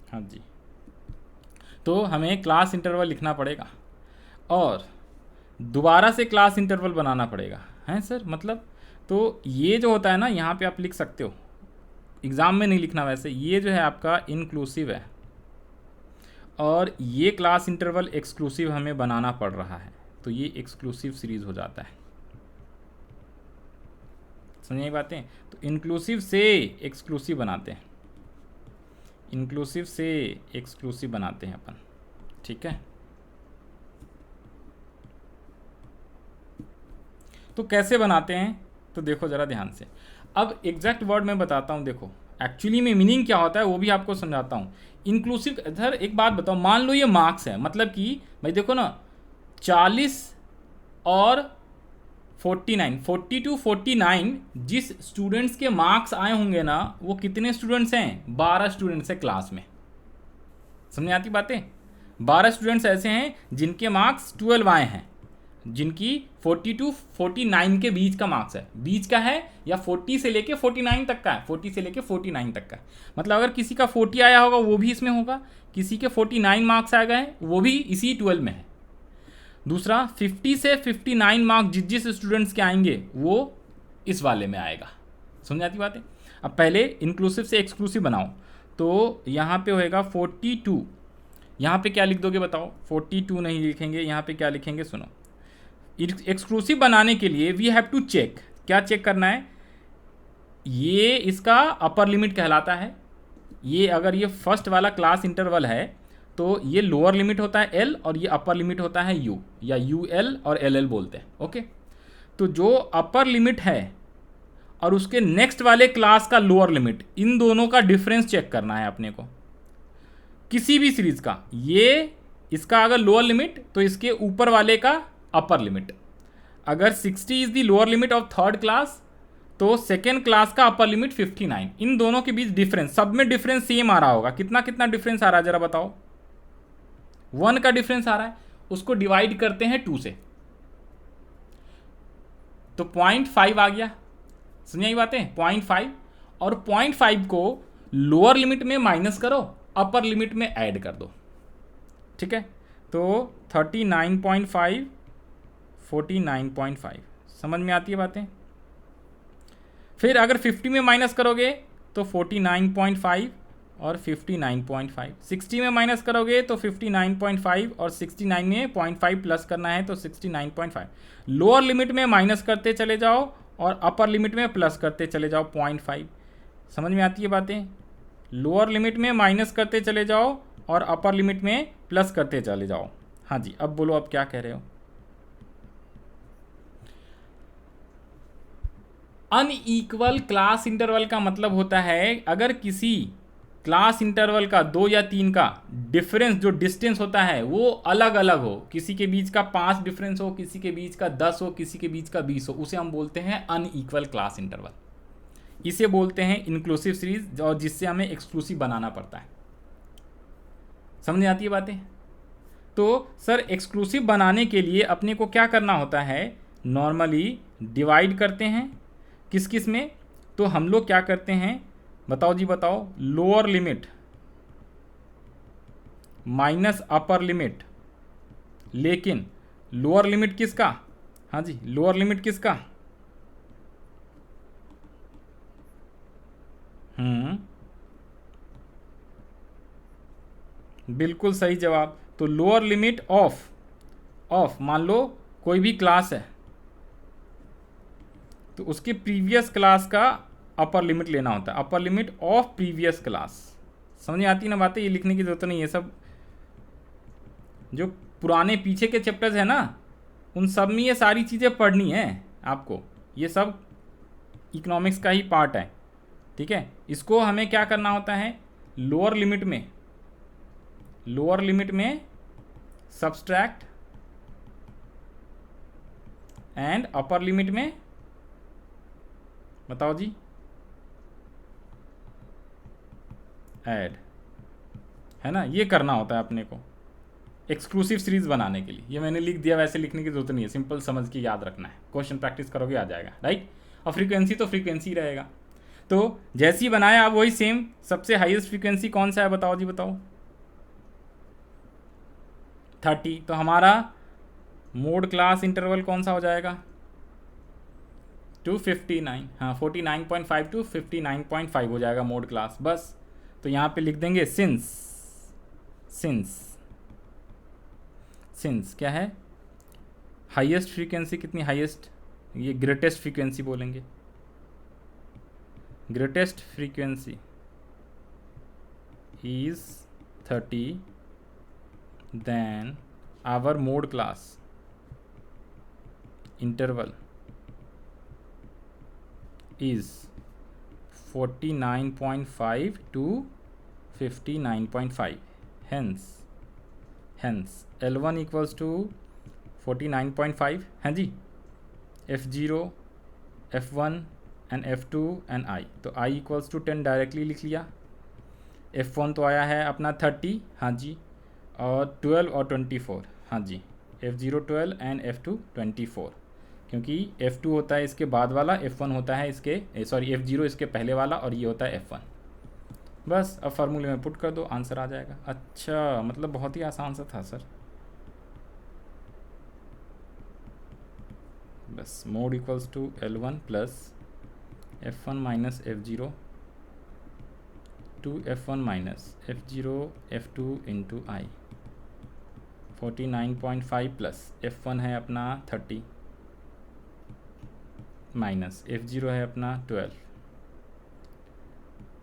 हाँ जी, तो हमें क्लास इंटरवल लिखना पड़ेगा और दोबारा से क्लास इंटरवल बनाना पड़ेगा, हैं सर मतलब। तो ये जो होता है ना, यहाँ पे आप लिख सकते हो, एग्ज़ाम में नहीं लिखना वैसे, ये जो है आपका इंक्लूसिव है और ये क्लास इंटरवल एक्सक्लूसिव हमें बनाना पड़ रहा है, तो ये एक्सक्लूसिव सीरीज़ हो जाता है। समझिए बातें, तो इंक्लूसिव से एक्सक्लूसिव बनाते हैं, इंक्लूसिव से एक्सक्लूसिव बनाते हैं अपन, ठीक है। तो कैसे बनाते हैं, तो देखो ज़रा ध्यान से, अब एग्जैक्ट वर्ड मैं बताता हूँ, देखो एक्चुअली में मीनिंग क्या होता है वो भी आपको समझाता हूँ। इंक्लूसिव, इधर एक बात बताओ, मान लो ये मार्क्स है, मतलब कि भाई देखो ना 40 और 49, 40 to 49 जिस स्टूडेंट्स के मार्क्स आए होंगे ना, वो कितने स्टूडेंट्स हैं, 12 स्टूडेंट्स हैं क्लास में। समझ आती बातें, 12 स्टूडेंट्स ऐसे हैं जिनके मार्क्स 12 आए हैं, जिनकी 40 to 49 के बीच का मार्क्स है, बीच का है या 40 से लेके 49 तक का है, 40 से लेके 49 तक का है। मतलब अगर किसी का 40 आया होगा वो भी इसमें होगा, किसी के 49 मार्क्स आ गए वो भी इसी 12 में है। दूसरा 50 से 59 मार्क्स जिस स्टूडेंट्स के आएंगे वो इस वाले में आएगा। समझ आती बात है। अब पहले इंक्लूसिव से एक्सक्लूसिव बनाओ, तो यहाँ पे होएगा 42, यहाँ पे क्या लिख दोगे बताओ, 42 नहीं लिखेंगे, यहाँ पे क्या लिखेंगे सुनो। एक्सक्लूसिव बनाने के लिए वी हैव टू चेक, क्या चेक करना है, ये इसका अपर लिमिट कहलाता है, ये अगर ये फर्स्ट वाला क्लास इंटरवल है तो ये लोअर लिमिट होता है एल और ये अपर लिमिट होता है यू, या यू एल और एल एल बोलते हैं, ओके। तो जो अपर लिमिट है और उसके नेक्स्ट वाले क्लास का लोअर लिमिट, इन दोनों का डिफरेंस चेक करना है अपने को किसी भी सीरीज का। ये इसका अगर लोअर लिमिट तो इसके ऊपर वाले का अपर लिमिट, अगर 60 is the lower limit of third class तो सेकेंड क्लास का अपर लिमिट 59, इन दोनों के बीच डिफरेंस, सब में डिफरेंस सेम आ रहा होगा, कितना कितना डिफरेंस आ रहा है जरा बताओ, 1 का डिफरेंस आ रहा है, उसको डिवाइड करते हैं 2 से तो 0.5 आ गया। समझ बातें, 0.5, और 0.5 को लोअर लिमिट में माइनस करो, अपर लिमिट में ऐड कर दो, ठीक है। तो 39.5 49.5, समझ में आती है बातें। फिर अगर 50 में माइनस करोगे तो 49.5 और 59.5, 60 में माइनस करोगे तो 59.5 और 69 में 0.5 प्लस करना है तो 69.5। लोअर लिमिट में माइनस करते चले जाओ और अपर लिमिट में प्लस करते चले जाओ 0.5। समझ में आती है बातें, लोअर लिमिट में माइनस करते चले जाओ और अपर लिमिट में प्लस करते चले जाओ। हाँ जी, अब बोलो अब क्या कह रहे हो। अनइक्वल क्लास इंटरवल का मतलब होता है अगर किसी क्लास इंटरवल का 2 या 3 का डिफरेंस, जो डिस्टेंस होता है वो अलग अलग हो, किसी के बीच का 5 डिफरेंस हो, किसी के बीच का 10 हो, किसी के बीच का 20 हो, उसे हम बोलते हैं अनइक्वल क्लास इंटरवल। इसे बोलते हैं इंक्लूसिव सीरीज, और जिससे हमें एक्सक्लूसिव बनाना पड़ता है। समझ आती है बातें। तो सर एक्सक्लूसिव बनाने के लिए अपने को क्या करना होता है, नॉर्मली डिवाइड करते हैं किस किस में, तो हम लोग क्या करते हैं बताओ जी बताओ, lower limit minus upper limit, लेकिन लोअर लिमिट किसका, हाँ जी लोअर लिमिट किसका, बिल्कुल सही जवाब। तो लोअर लिमिट ऑफ मान लो कोई भी क्लास है तो उसके प्रीवियस क्लास का अपर लिमिट लेना होता है, upper limit of previous class. समझ आती ना बातें, ये लिखने की जरूरत नहीं, ये सब जो पुराने पीछे के चैप्टर्स है ना, उन सब में ये सारी चीज़ें पढ़नी है आपको, ये सब इकोनॉमिक्स का ही पार्ट है, ठीक है। इसको हमें क्या करना होता है, लोअर लिमिट में सब्सट्रैक्ट एंड अपर लिमिट में, बताओ जी, ऐड, है ना। ये करना होता है अपने को एक्सक्लूसिव सीरीज बनाने के लिए। ये मैंने लिख दिया, वैसे लिखने की जरूरत नहीं है, सिंपल समझ के याद रखना है, क्वेश्चन प्रैक्टिस करोगे आ जाएगा, राइट। और फ्रीक्वेंसी तो फ्रीक्वेंसी रहेगा, तो जैसी बनाया आप वही सेम। सबसे हाईएस्ट फ्रीक्वेंसी कौन सा है, बताओ जी बताओ, 30। तो हमारा मोड क्लास इंटरवल कौन सा हो जाएगा, 259, हाँ 49.5 to 59.5 हो जाएगा मोड क्लास, बस। तो यहाँ पे लिख देंगे सिंस क्या है, हाईएस्ट फ्रीक्वेंसी कितनी, हाईएस्ट, ये ग्रेटेस्ट फ्रीक्वेंसी बोलेंगे, greatest frequency is 30, then our mode class interval is 49.5 to 59.5, hence L1 equals to 49.5, हाँ जी, F0, F1 and F2 and I, तो I equals to 10 डायरेक्टली लिख लिया। F1 तो आया है अपना 30, हाँ जी, और 12 और 24, हाँ जी, F0 12 and F2 24, क्योंकि F2 होता है इसके बाद वाला, F1 होता है इसके F0 इसके पहले वाला, और ये होता है F1। बस अब फार्मूले में पुट कर दो, आंसर आ जाएगा। अच्छा, मतलब बहुत ही आसान सा था सर। बस mode equals to L1 plus F1 minus F0 two F1 minus F0 F2 into I, 49.5 plus F1 है अपना 30 माइनस F0 है अपना 12,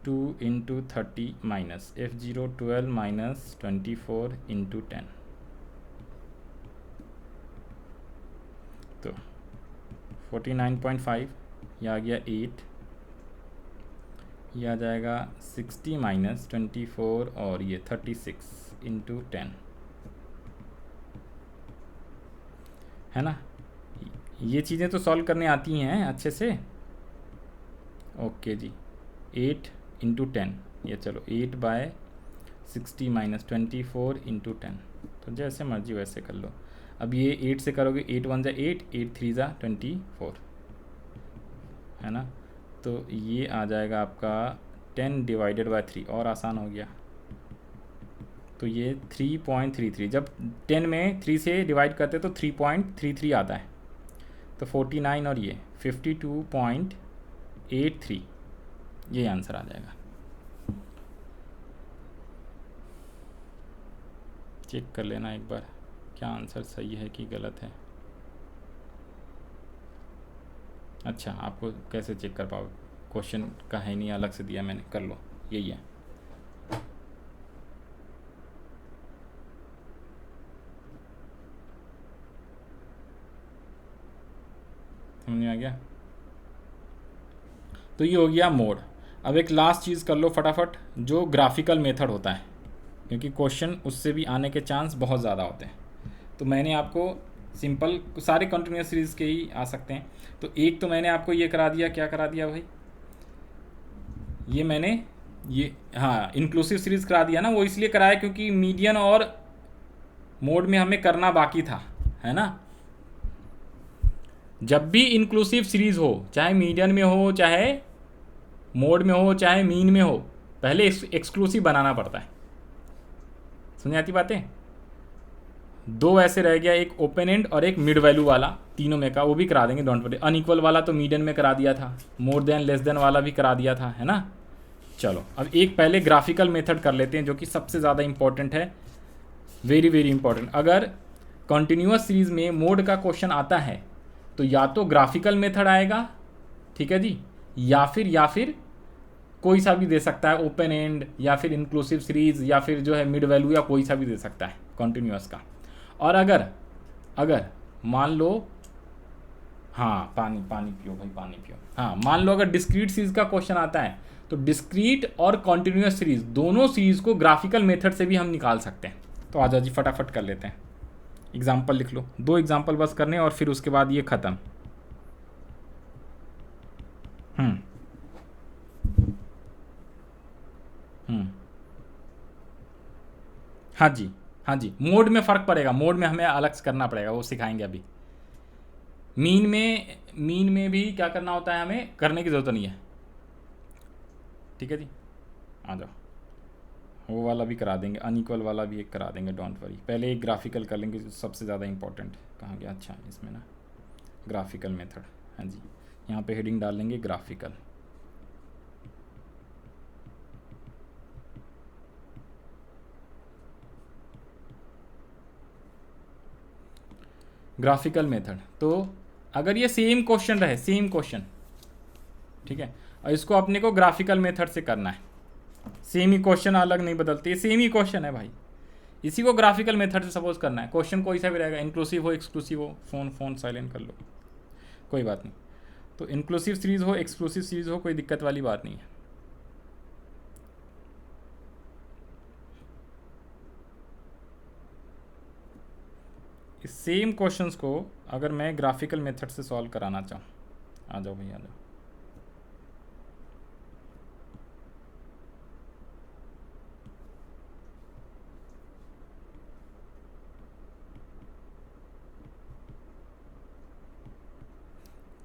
2 into 30 minus F0 12 minus 24 into 10, तो 49.5, यह आ गया 8, यह आ जाएगा 60 माइनस 24 और ये 36 इंटू 10, है ना। ये चीज़ें तो सॉल्व करने आती हैं अच्छे से, ओके जी। 8 इंटू 10, ये चलो 8/60 माइनस 24 इंटू 10, तो जैसे मर्जी वैसे कर लो। अब ये 8 से करोगे, 8 1 जा 8, 8 3 जा 24, है ना। तो ये आ जाएगा आपका 10 डिवाइडेड बाय 3, और आसान हो गया। तो ये 3.33, जब 10 में 3 से डिवाइड करते तो 3.33 आता है, तो 49 और ये 52.83, ये आंसर आ जाएगा। चेक कर लेना एक बार क्या आंसर सही है कि गलत है। अच्छा, आपको कैसे चेक कर पाओगे, क्वेश्चन का है नहीं, अलग से दिया मैंने, कर लो, यही है। समझ में आ गया। तो ये हो गया मोड। अब एक लास्ट चीज़ कर लो फटाफट, जो ग्राफिकल मेथड होता है, क्योंकि क्वेश्चन उससे भी आने के चांस बहुत ज़्यादा होते हैं। तो मैंने आपको सिंपल, सारे कंटिन्यूस सीरीज़ के ही आ सकते हैं। तो एक तो मैंने आपको ये करा दिया, क्या करा दिया भाई, ये मैंने ये, हाँ, इंक्लूसिव सीरीज़ करा दिया ना। वो इसलिए कराया क्योंकि मीडियन और मोड में हमें करना बाकी था, है ना। जब भी इंक्लूसिव सीरीज़ हो, चाहे मीडियन में हो, चाहे मोड में हो, चाहे मीन में हो, पहले एक्सक्लूसिव बनाना पड़ता है। समझ आती बातें। दो ऐसे रह गया, एक ओपन एंड और एक मिड वैल्यू वाला, तीनों में का वो भी करा देंगे, डोंट वरी। अनइक्वल वाला तो मीडियन में करा दिया था, मोर देन लेस देन वाला भी करा दिया था, है ना। चलो अब एक पहले ग्राफिकल मेथड कर लेते हैं, जो कि सबसे ज़्यादा इंपॉर्टेंट है, वेरी वेरी इंपॉर्टेंट। अगर कंटिन्यूअस सीरीज़ में मोड का क्वेश्चन आता है तो या तो ग्राफिकल मेथड आएगा, ठीक है जी, या फिर कोई सा भी दे सकता है, ओपन एंड या फिर इंक्लूसिव सीरीज़ या फिर जो है मिड वैल्यू, या कोई सा भी दे सकता है कंटिन्यूअस का। और अगर मान लो, हाँ पानी पानी पियो भाई, पानी पियो। हाँ, मान लो अगर डिस्क्रीट सीरीज का क्वेश्चन आता है तो डिस्क्रीट और कॉन्टिन्यूस सीरीज दोनों सीरीज को ग्राफिकल मेथड से भी हम निकाल सकते हैं। तो आ जाओ जी, फटाफट कर लेते हैं। एग्जाम्पल लिख लो, 2 एग्जाम्पल बस करने और फिर उसके बाद ये ख़त्म। हम्म हम्म हाँ जी, हाँ जी, मोड में फ़र्क पड़ेगा, मोड में हमें अलग से करना पड़ेगा, वो सिखाएंगे अभी। मीन में भी क्या करना होता है, हमें करने की ज़रूरत नहीं है। ठीक है जी, आ जाओ, वो वाला भी करा देंगे, अनइक्वल वाला भी एक करा देंगे, डोंट वरी। पहले एक ग्राफिकल कर लेंगे, जो सबसे ज़्यादा इंपॉर्टेंट। कहाँ गया, अच्छा इसमें ना, ग्राफिकल मेथड। हाँ जी, यहाँ पे हेडिंग डाल लेंगे ग्राफिकल। ग्राफिकल मेथड, तो अगर ये सेम क्वेश्चन रहे, सेम क्वेश्चन, ठीक है, और इसको अपने को ग्राफिकल मेथड से करना है। सेम ही क्वेश्चन, अलग नहीं बदलते, सेम ही क्वेश्चन है भाई, इसी को ग्राफिकल मेथड से सपोज करना है। क्वेश्चन कोई सा भी रहेगा, इंक्लूसिव हो एक्सक्लूसिव हो, फ़ोन साइलेंट कर लो, कोई बात नहीं। तो इंक्लूसिव सीरीज़ हो एक्सक्लूसिव सीरीज़ हो, कोई दिक्कत वाली बात नहीं है। इस सेम क्वेश्चंस को अगर मैं ग्राफिकल मेथड से सॉल्व कराना चाहूँ, आ जाओ भैया, आ जाओ।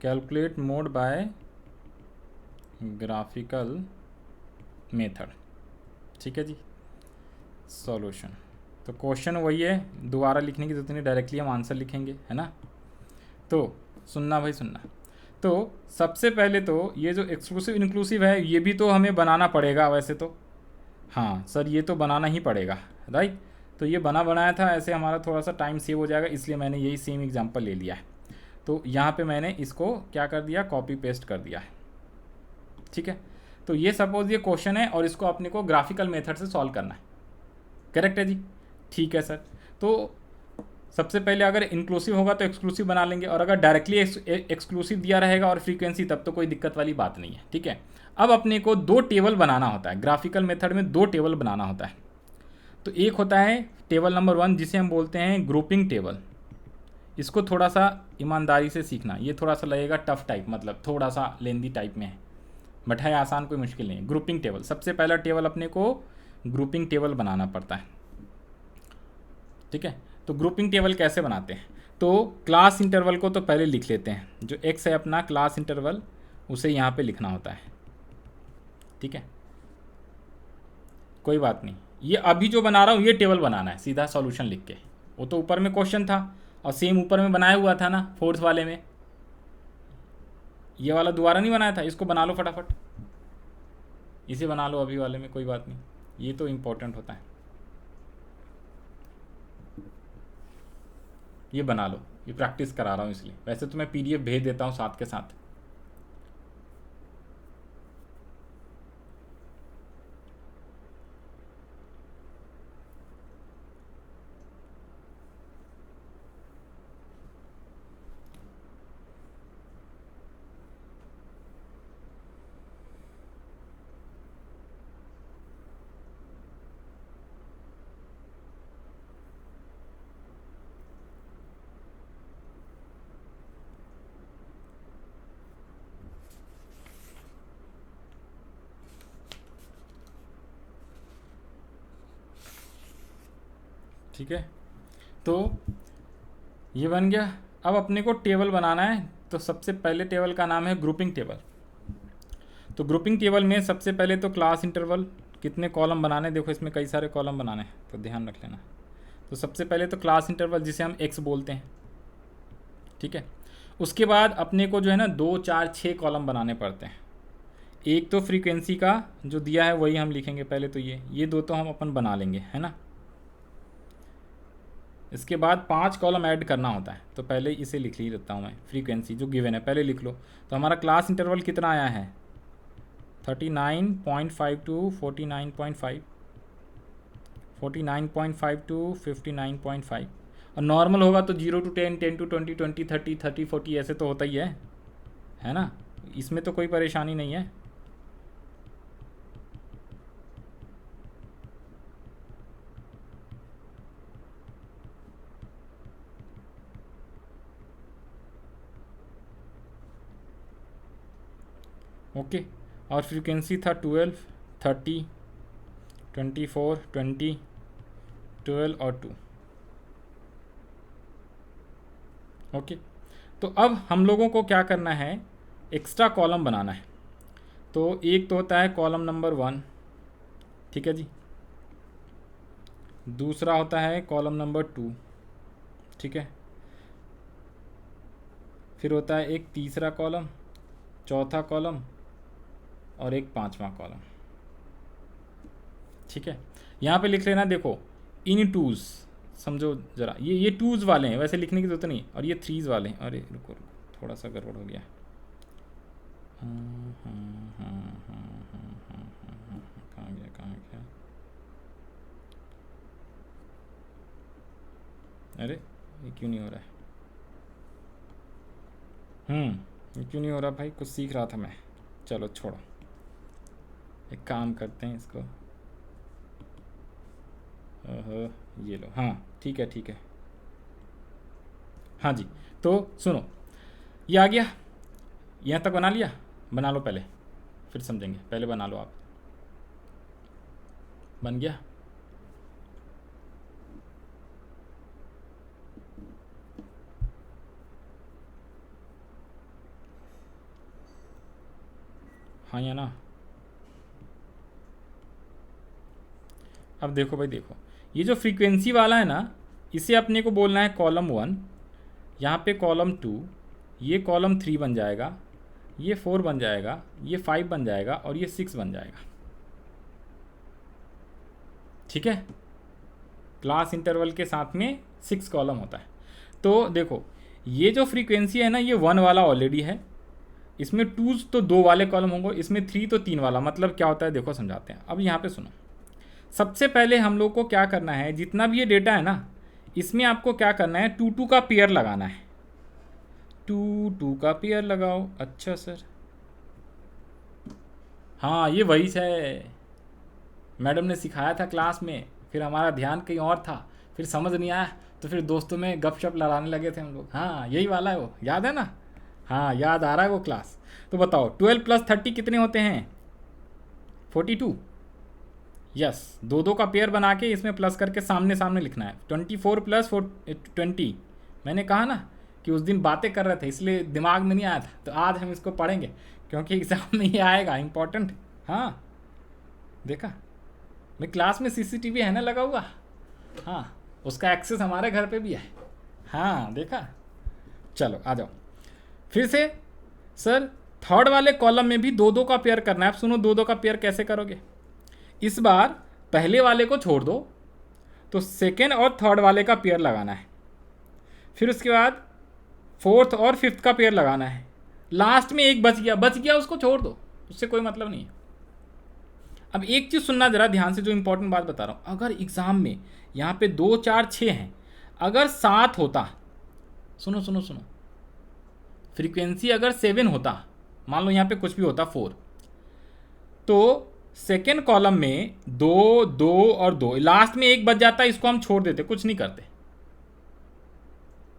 Calculate mode bye graphical method, ठीक है जी, सॉल्यूशन। तो क्वेश्चन वही है, दोबारा लिखने की जरूरत नहीं, डायरेक्टली हम आंसर लिखेंगे, है ना। तो सुनना भाई, सुनना। तो सबसे पहले तो ये जो एक्सक्लूसिव इंक्लूसिव है, ये भी तो हमें बनाना पड़ेगा वैसे तो। हाँ सर, ये तो बनाना ही पड़ेगा, राइट। तो ये बनाया था, ऐसे हमारा थोड़ा सा टाइम सेव हो जाएगा, इसलिए मैंने यही सेम एग्जांपल ले लिया है। तो यहाँ पे मैंने इसको क्या कर दिया, कॉपी पेस्ट कर दिया है, ठीक है। तो ये सपोज ये क्वेश्चन है और इसको अपने को ग्राफिकल मेथड से सॉल्व करना है, करेक्ट है जी, ठीक है सर। तो सबसे पहले अगर इंक्लूसिव होगा तो एक्सक्लूसिव बना लेंगे, और अगर डायरेक्टली एक्सक्लूसिव दिया रहेगा और फ्रीक्वेंसी, तब तो कोई दिक्कत वाली बात नहीं है, ठीक है। अब अपने को 2 टेबल बनाना होता है, ग्राफिकल मेथड में 2 टेबल बनाना होता है। तो एक होता है टेबल नंबर 1, जिसे हम बोलते हैं ग्रुपिंग टेबल। इसको थोड़ा सा ईमानदारी से सीखना, ये थोड़ा सा लगेगा टफ टाइप, मतलब थोड़ा सा लेंदी टाइप में है, बट है आसान, कोई मुश्किल नहीं है। ग्रुपिंग टेबल, सबसे पहला टेबल अपने को ग्रुपिंग टेबल बनाना पड़ता है, ठीक है। तो ग्रुपिंग टेबल कैसे बनाते हैं, तो क्लास इंटरवल को तो पहले लिख लेते हैं, जो एक्स है अपना क्लास इंटरवल, उसे यहाँ पे लिखना होता है, ठीक है, कोई बात नहीं। ये अभी जो बना रहा हूँ ये टेबल बनाना है सीधा सॉल्यूशन लिख के, वो तो ऊपर में क्वेश्चन था और सेम ऊपर में बनाया हुआ था ना, फोर्थ वाले में। ये वाला दोबारा नहीं बनाया था, इसको बना लो फटाफट, इसे बना लो अभी वाले में, कोई बात नहीं, ये तो इम्पोर्टेंट होता है, ये बना लो, ये प्रैक्टिस करा रहा हूँ इसलिए। वैसे तो मैं पीडीएफ भेज देता हूँ साथ के साथ। ठीक है, तो ये बन गया। अब अपने को टेबल बनाना है, तो सबसे पहले टेबल का नाम है ग्रुपिंग टेबल। तो ग्रुपिंग टेबल में सबसे पहले तो क्लास इंटरवल, कितने कॉलम बनाने, देखो इसमें कई सारे कॉलम बनाने हैं, तो ध्यान रख लेना। तो सबसे पहले तो क्लास इंटरवल, जिसे हम एक्स बोलते हैं, ठीक है। उसके बाद अपने को जो है ना 2, 4, 6 कॉलम बनाने पड़ते हैं। एक तो फ्रीक्वेंसी का जो दिया है वही हम लिखेंगे पहले, तो ये 2 तो हम अपन बना लेंगे, है ना। इसके बाद 5 कॉलम ऐड करना होता है, तो पहले इसे लिख ही लेता हूँ मैं, फ्रीक्वेंसी जो गिवन है पहले लिख लो। तो हमारा क्लास इंटरवल कितना आया है, 39.5 टू 49.5, 49.5 टू 59.5, और नॉर्मल होगा तो 0 to 10, 10 to 20, 20, 30, 30, 40 ऐसे तो होता ही है ना। इसमें तो कोई परेशानी नहीं है। ओके, और फ्रीक्वेंसी था 12, 30, 24, 20, 12 और 2। ओके, तो अब हम लोगों को क्या करना है, एक्स्ट्रा कॉलम बनाना है। तो एक तो होता है कॉलम नंबर 1, ठीक है जी। दूसरा होता है कॉलम नंबर 2, ठीक है। फिर होता है एक तीसरा कॉलम, चौथा कॉलम और एक पांचवा कॉलम, ठीक है। यहाँ पे लिख लेना, देखो इन टूज, समझो ज़रा, ये टूज़ वाले हैं, वैसे लिखने की जरूरत नहीं, और ये थ्रीज़ वाले हैं। अरे रुको थोड़ा सा गड़बड़ हो गया। कहाँ गया? अरे ये क्यों नहीं हो रहा है? ये क्यों नहीं हो रहा भाई? कुछ सीख रहा था मैं। चलो छोड़ो, एक काम करते हैं इसको। ये लो, हाँ ठीक है। हाँ जी, तो सुनो, ये आ गया, यहाँ तक बना लिया। बना लो पहले, फिर समझेंगे। पहले बना लो आप। बन गया? हाँ या ना? अब देखो भाई, देखो ये जो फ्रीक्वेंसी वाला है ना, इसे अपने को बोलना है कॉलम 1, यहाँ पे कॉलम 2, ये कॉलम 3 बन जाएगा, ये 4 बन जाएगा, ये 5 बन जाएगा और ये 6 बन जाएगा, ठीक है। क्लास इंटरवल के साथ में 6 कॉलम होता है। तो देखो ये जो फ्रीक्वेंसी है ना, ये 1 वाला ऑलरेडी है, इसमें 2 तो 2 वाले कॉलम होंगे, इसमें 3 तो 3 वाला। मतलब क्या होता है देखो, समझाते हैं। अब यहाँ पे सुनो, सबसे पहले हम लोग को क्या करना है, जितना भी ये डेटा है ना, इसमें आपको क्या करना है, 2 का पेयर लगाना है। 2 का पेयर लगाओ। अच्छा सर, हाँ ये वही है, मैडम ने सिखाया था क्लास में, फिर हमारा ध्यान कहीं और था, फिर समझ नहीं आया, तो फिर दोस्तों में गपशप लड़ाने लगे थे हम लोग। हाँ यही वाला है वो, याद है ना? हाँ याद आ रहा है वो क्लास। तो बताओ 12 + 30 कितने होते हैं? 42। यस, 2 का पेयर बना के इसमें प्लस करके सामने सामने लिखना है। 24 + 20। मैंने कहा ना कि उस दिन बातें कर रहे थे, इसलिए दिमाग में नहीं आया था। तो आज हम इसको पढ़ेंगे क्योंकि एग्ज़ाम में ये आएगा, इम्पोर्टेंट। हाँ देखा, मैं क्लास में CCTV है ना लगा हुआ। हाँ, उसका एक्सेस हमारे घर पे भी है। हाँ देखा। चलो आ जाओ फिर से। सर थर्ड वाले कॉलम में भी 2 का पेयर करना है। आप सुनो, 2 का पेयर कैसे करोगे? इस बार पहले वाले को छोड़ दो, तो सेकेंड और थर्ड वाले का पेयर लगाना है। फिर उसके बाद 4th और 5th का पेयर लगाना है। लास्ट में एक बच गया, उसको छोड़ दो, उससे कोई मतलब नहीं है। अब एक चीज़ सुनना ज़रा ध्यान से, जो इंपॉर्टेंट बात बता रहा हूँ। अगर एग्ज़ाम में यहाँ पे 2, 4, 6 हैं, अगर 7 होता, सुनो, फ्रीक्वेंसी अगर 7 होता, मान लो यहाँ पे कुछ भी होता 4, तो सेकेंड कॉलम में 2, 2 और 2, लास्ट में एक बच जाता, इसको हम छोड़ देते, कुछ नहीं करते।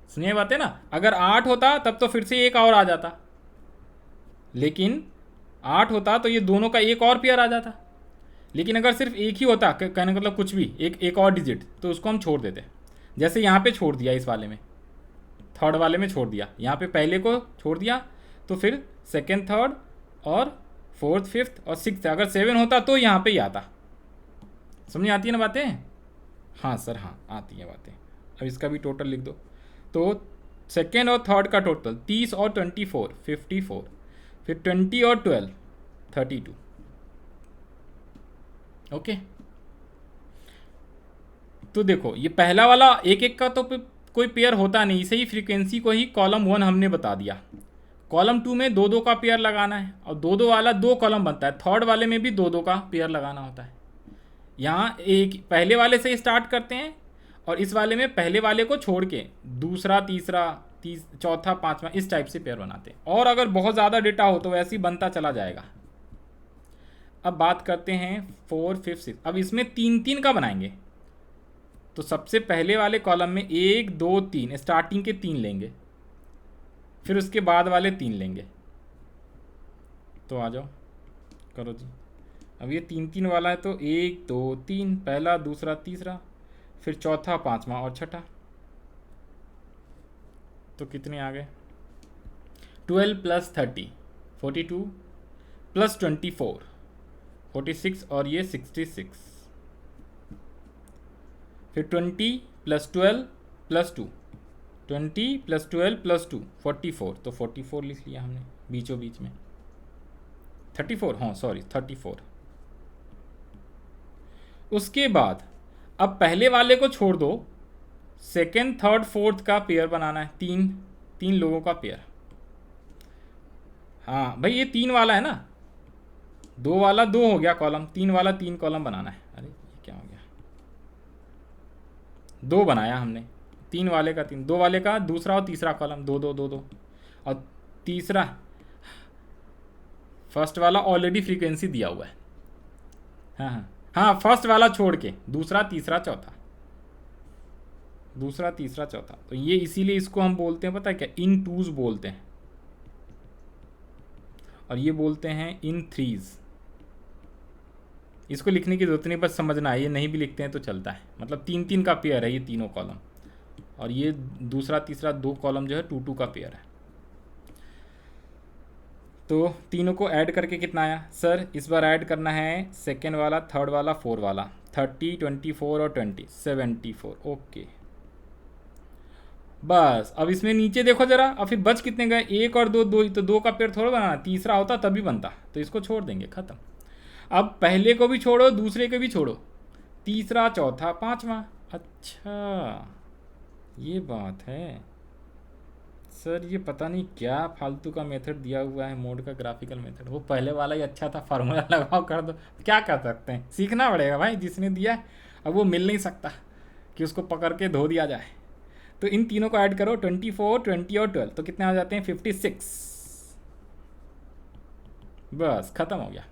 सुनिए बातें ना। अगर 8 होता तब तो फिर से एक और आ जाता, लेकिन 8 होता तो ये दोनों का एक और पेयर आ जाता। लेकिन अगर सिर्फ एक ही होता, कहने का मतलब कुछ भी एक और डिजिट, तो उसको हम छोड़ देते। जैसे यहाँ पे छोड़ दिया, इस वाले में, थर्ड वाले में छोड़ दिया, यहाँ पे पहले को छोड़ दिया, तो फिर सेकेंड, थर्ड और 4th, 5th और 6th। अगर 7 होता तो यहाँ पे ही आता। समझ आती है ना बातें? हाँ सर, हाँ आती है बातें। अब इसका भी टोटल लिख दो। तो सेकेंड और थर्ड का टोटल 30 और 24, 54, फिर 20 और 12, 32। ओके, तो देखो ये पहला वाला एक का तो कोई पेयर होता नहीं, इसे ही फ्रीक्वेंसी को ही कॉलम 1 हमने बता दिया। कॉलम 2 में 2 का पेयर लगाना है, और 2 वाला 2 कॉलम बनता है। थर्ड वाले में भी 2 का पेयर लगाना होता है। यहाँ एक पहले वाले से स्टार्ट करते हैं और इस वाले में पहले वाले को छोड़ के दूसरा, तीसरा, चौथा, पांचवा, इस टाइप से पेयर बनाते हैं। और अगर बहुत ज़्यादा डेटा हो तो वैसे ही बनता चला जाएगा। अब बात करते हैं 4, 5, 6। अब इसमें 3 3 का बनाएंगे। तो सबसे पहले वाले कॉलम में 1, 2, 3 स्टार्टिंग के 3 लेंगे, फिर उसके बाद वाले 3 लेंगे। तो आ जाओ, करो जी। अब ये 3 3 वाला है तो 1, 2, 3, पहला, दूसरा, तीसरा, फिर चौथा, पांचवा और छठा। तो कितने आ गए? 12 + 30 42 + 24 46 और ये 66। फिर 20 + 12 + 2 20 + 12 + 2 44। तो 44 लिख लिया हमने बीचों बीच में। 34, हाँ सॉरी 34। उसके बाद अब पहले वाले को छोड़ दो, सेकेंड, थर्ड, फोर्थ का पेयर बनाना है। 3 लोगों का पेयर। हाँ भाई, ये 3 वाला है ना, 2 वाला 2 हो गया कॉलम, 3 वाला 3 कॉलम बनाना है। अरे ये क्या हो गया? 2 बनाया हमने, 3 वाले का 3, 2 वाले का दूसरा और तीसरा कॉलम 2 2 2 2, और तीसरा फर्स्ट वाला ऑलरेडी फ्रीक्वेंसी दिया हुआ है। हाँ हाँ हाँ, फर्स्ट वाला छोड़ के दूसरा, तीसरा, चौथा, दूसरा, तीसरा, चौथा। तो ये इसीलिए इसको हम बोलते हैं, पता है क्या, इन टूज बोलते हैं, और ये बोलते हैं इन थ्रीज। इसको लिखने की जरूरत नहीं, बस समझना है। ये नहीं भी लिखते हैं तो चलता है। मतलब 3 3 का पेयर है ये तीनों कॉलम, और ये दूसरा, तीसरा 2 कॉलम जो है 2 2 का पेयर है। तो तीनों को ऐड करके कितना आया? सर इस बार ऐड करना है सेकेंड वाला, थर्ड वाला, 4 वाला, 30, 24 और 20, 74। ओके, बस। अब इसमें नीचे देखो जरा, अब फिर बच कितने गए? 1 और 2, 2 ही तो, 2 का पेयर थोड़ा बनाना, तीसरा होता तभी बनता। तो इसको छोड़ देंगे, खत्म। अब पहले को भी छोड़ो, दूसरे को भी छोड़ो, तीसरा, चौथा, पांचवा। अच्छा ये बात है सर, ये पता नहीं क्या फालतू का मेथड दिया हुआ है, मोड का ग्राफिकल मेथड। वो पहले वाला ही अच्छा था, फार्मूला लगाओ कर दो। क्या कर सकते हैं, सीखना पड़ेगा भाई, जिसने दिया है। अब वो मिल नहीं सकता कि उसको पकड़ के धो दिया जाए। तो इन तीनों को ऐड करो, 24, 20 और 12, तो कितने आ जाते हैं? 56। बस खत्म हो गया।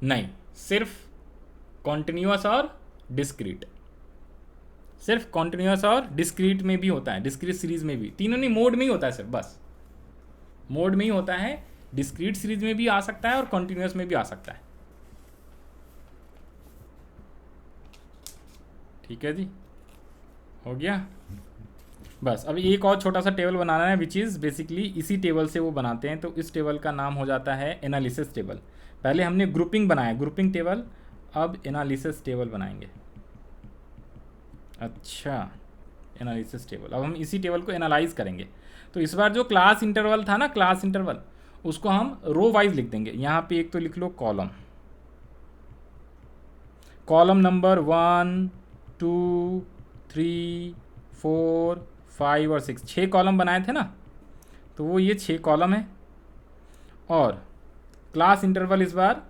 नहीं, सिर्फ कॉन्टिन्यूअस और डिस्क्रीट। सिर्फ कॉन्टिन्यूअस और डिस्क्रीट में भी होता है, डिस्क्रीट सीरीज में भी। तीनों नहीं, मोड में ही होता है सिर्फ, बस मोड में ही होता है। डिस्क्रीट सीरीज में भी आ सकता है और कॉन्टिन्यूअस में भी आ सकता है। ठीक है जी, हो गया। बस अब एक और छोटा सा टेबल बनाना है, विच इज़ बेसिकली इसी टेबल से वो बनाते हैं। तो इस टेबल का नाम हो जाता है एनालिसिस टेबल। पहले हमने ग्रुपिंग बनाया, ग्रुपिंग टेबल, अब एनालिसिस टेबल बनाएंगे। अच्छा, एनालिसिस टेबल। अब हम इसी टेबल को एनालाइज करेंगे। तो इस बार जो क्लास इंटरवल था ना, क्लास इंटरवल, उसको हम रो वाइज लिख देंगे। यहाँ पे एक तो लिख लो कॉलम, कॉलम नंबर 1, 2, 3, 4, 5 और 6, 6 कॉलम बनाए थे ना, तो वो ये 6 कॉलम है। और क्लास इंटरवल इस बार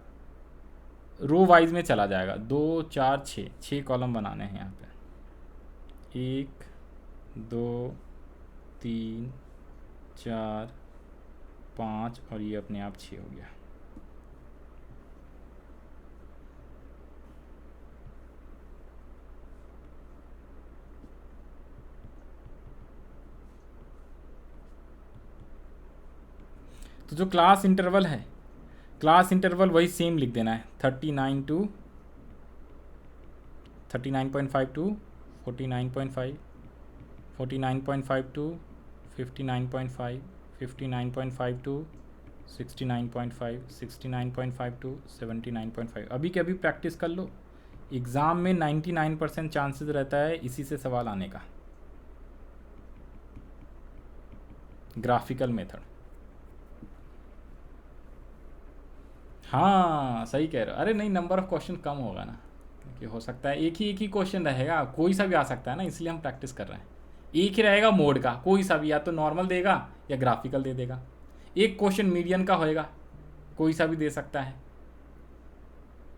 रो वाइज में चला जाएगा, 2, 4, 6 कॉलम बनाने हैं यहाँ पे। 1, 2, 3, 4, 5 और ये अपने आप 6 हो गया। तो जो क्लास इंटरवल है, क्लास इंटरवल वही सेम लिख देना है, 39 to 39.5 to 49.5, 49.5 to 59.5, 59.5 to 69.5, 69.5 to 79.5। अभी के अभी प्रैक्टिस कर लो, एग्ज़ाम में 99% चांसेस रहता है इसी से सवाल आने का, ग्राफिकल मेथड। हाँ सही कह रहे हो। अरे नहीं, नंबर ऑफ क्वेश्चन कम होगा ना, क्योंकि हो सकता है एक ही क्वेश्चन रहेगा, कोई सा भी आ सकता है ना, इसलिए हम प्रैक्टिस कर रहे हैं। एक ही रहेगा मोड का, कोई सा भी, या तो नॉर्मल देगा या ग्राफिकल दे देगा। एक क्वेश्चन मीडियन का होएगा, कोई सा भी दे सकता है।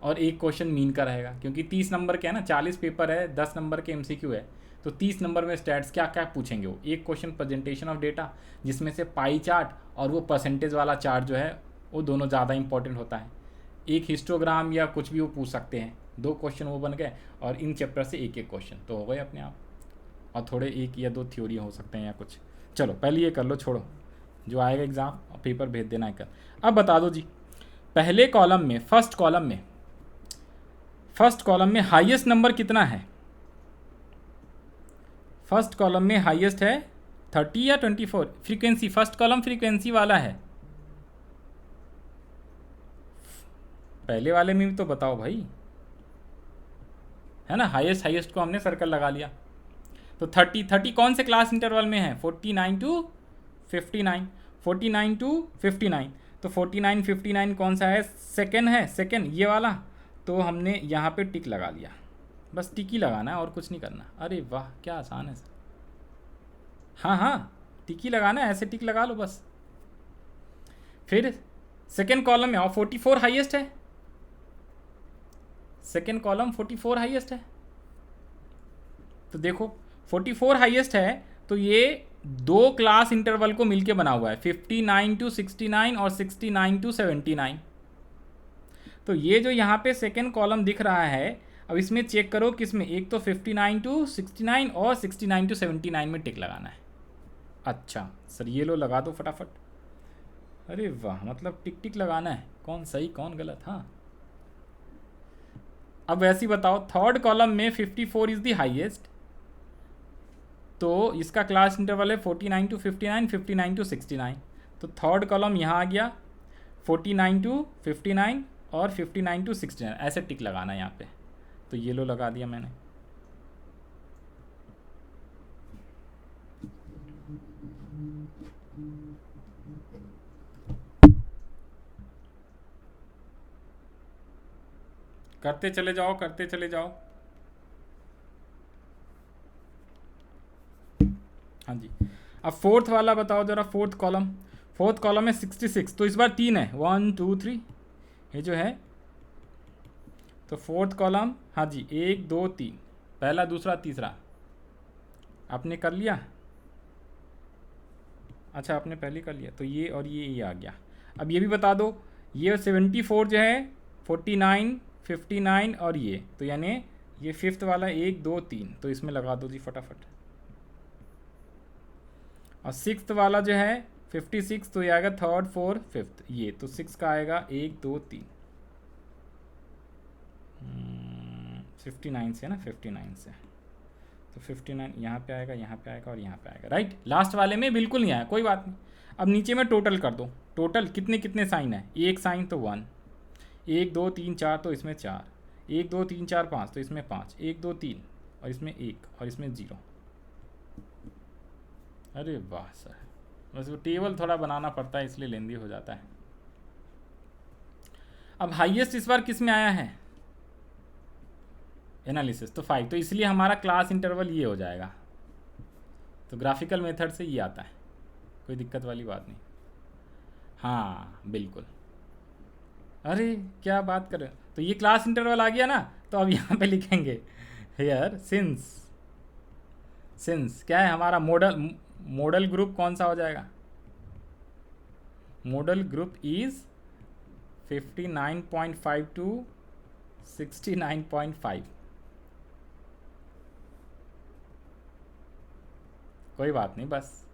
और एक क्वेश्चन मीन का रहेगा, क्योंकि 30 नंबर के है ना, 40 पेपर है, 10 नंबर के MCQ है, तो 30 नंबर में स्टैट्स क्या क्या पूछेंगे वो। एक क्वेश्चन प्रेजेंटेशन ऑफ डेटा, जिसमें से पाई चार्ट और वो परसेंटेज वाला चार्ट जो है वो दोनों ज़्यादा इंपॉर्टेंट होता है। एक हिस्टोग्राम या कुछ भी वो पूछ सकते हैं, 2 क्वेश्चन वो बन गए, और इन चैप्टर से एक एक क्वेश्चन तो हो गए अपने आप, और थोड़े 1 या 2 थ्योरी हो सकते हैं या कुछ। चलो पहले ये कर लो, छोड़ो जो आएगा एग्ज़ाम और पेपर भेज देना है कल। अब बता दो जी, पहले कॉलम में, फर्स्ट कॉलम में हाईएस्ट नंबर कितना है? फर्स्ट कॉलम में हाईएस्ट है 30 या 24? फ्रीक्वेंसी, फर्स्ट कॉलम फ्रीक्वेंसी वाला है। पहले वाले में भी तो बताओ भाई, है ना। हाईएस्ट को हमने सर्कल लगा लिया। तो 30 कौन से क्लास इंटरवल में है? 49 टू 59, 49 टू 59। तो 49 59 कौन सा है? सेकेंड है, सेकेंड ये वाला। तो हमने यहाँ पे टिक लगा लिया, बस टिक ही लगाना है और कुछ नहीं करना। अरे वाह क्या आसान है सर। हाँ टिक ही लगाना है, ऐसे टिक लगा लो बस। फिर सेकेंड कॉलम में और 44 हाईएस्ट है, सेकेंड कॉलम 44 हाईएस्ट है। तो देखो 44 हाईएस्ट है, तो ये 2 क्लास इंटरवल को मिलके बना हुआ है, 59 टू 69 और 69 टू 79। तो ये जो यहाँ पे सेकेंड कॉलम दिख रहा है, अब इसमें चेक करो किसमें, एक तो 59 टू 69 और 69 टू 79 में टिक लगाना है। अच्छा सर ये लो लगा दो फटाफट। अरे वाह, मतलब टिक टिक लगाना है, कौन सही कौन गलत। हाँ अब वैसे ही बताओ, थर्ड कॉलम में 54 इज द हाईएस्ट, तो इसका क्लास इंटरवल है 49 टू 59, 59 टू 69। तो थर्ड कॉलम यहाँ आ गया, 49 टू 59 और 59 टू 69, ऐसे टिक लगाना है यहाँ पे। तो ये लो लगा दिया मैंने। करते चले जाओ, करते चले जाओ। हाँ जी, अब फोर्थ वाला बताओ जरा। फोर्थ कॉलम में 66, तो इस बार 3 है, 1 2 3 ये जो है। तो फोर्थ कॉलम, हाँ जी 1 2 3, पहला दूसरा तीसरा आपने कर लिया। अच्छा आपने पहले कर लिया, तो ये और ये आ गया। अब ये भी बता दो, ये 74 जो है, 49 59 और ये, तो यानी ये फिफ्थ वाला 1 2 3, तो इसमें लगा दो जी फटाफट। और सिक्स्थ वाला जो है 56, तो ये आएगा थर्ड फोर्थ फिफ्थ, ये तो 6 का आएगा 1 2 3, 59 से ना, 59 से, तो 59 यहाँ पे आएगा, यहाँ पे आएगा और यहाँ पे आएगा, राइट। लास्ट वाले में बिल्कुल नहीं आया, कोई बात नहीं। अब नीचे में टोटल कर दो, टोटल कितने कितने साइन है, एक साइन तो 1, 1 2 3 4 तो इसमें 4, 1 2 3 4 5 तो इसमें 5, 1 2 3 और इसमें 1 और इसमें 0। अरे वाह सर, बस वो टेबल थोड़ा बनाना पड़ता है इसलिए लेंदी हो जाता है। अब हाईएस्ट इस बार किस में आया है? एनालिसिस, तो 5, तो इसलिए हमारा क्लास इंटरवल ये हो जाएगा। तो ग्राफिकल मेथड से ये आता है, कोई दिक्कत वाली बात नहीं। हाँ बिल्कुल, अरे क्या बात कर रहे हो। तो ये क्लास इंटरवल आ गया ना, तो अब यहाँ पे लिखेंगे हेयर सिंस क्या है हमारा मॉडल ग्रुप कौन सा हो जाएगा? Modal group is 59.5 to 69.5। कोई बात नहीं, बस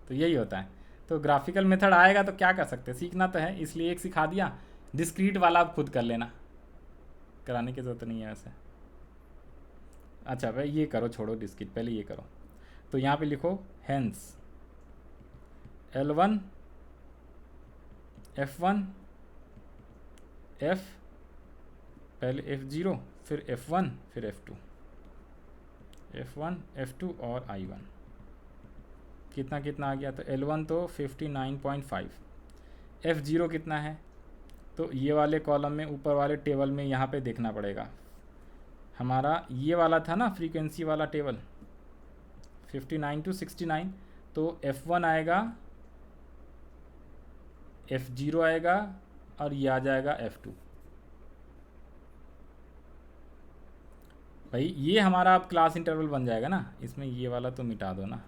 तो यही होता है। तो ग्राफिकल मेथड आएगा तो क्या कर सकते हैं, सीखना तो है, इसलिए एक सिखा दिया। डिस्क्रीट वाला आप खुद कर लेना, कराने की ज़रूरत नहीं है वैसे। अच्छा भाई ये करो, छोड़ो डिस्क्रीट, पहले ये करो। तो यहाँ पे लिखो हेंस L1 F1 F, पहले F0 फिर F1 फिर F2, F1 F2 और I1। कितना कितना आ गया? तो L1 तो 59.5, F0 कितना है? तो ये वाले कॉलम में, ऊपर वाले टेबल में यहाँ पे देखना पड़ेगा। हमारा ये वाला था ना फ्रीक्वेंसी वाला टेबल, 59 टू 69, तो F1 आएगा, F0 आएगा और ये आ जाएगा F2। भाई ये हमारा अब क्लास इंटरवल बन जाएगा ना, इसमें ये वाला तो मिटा दो ना।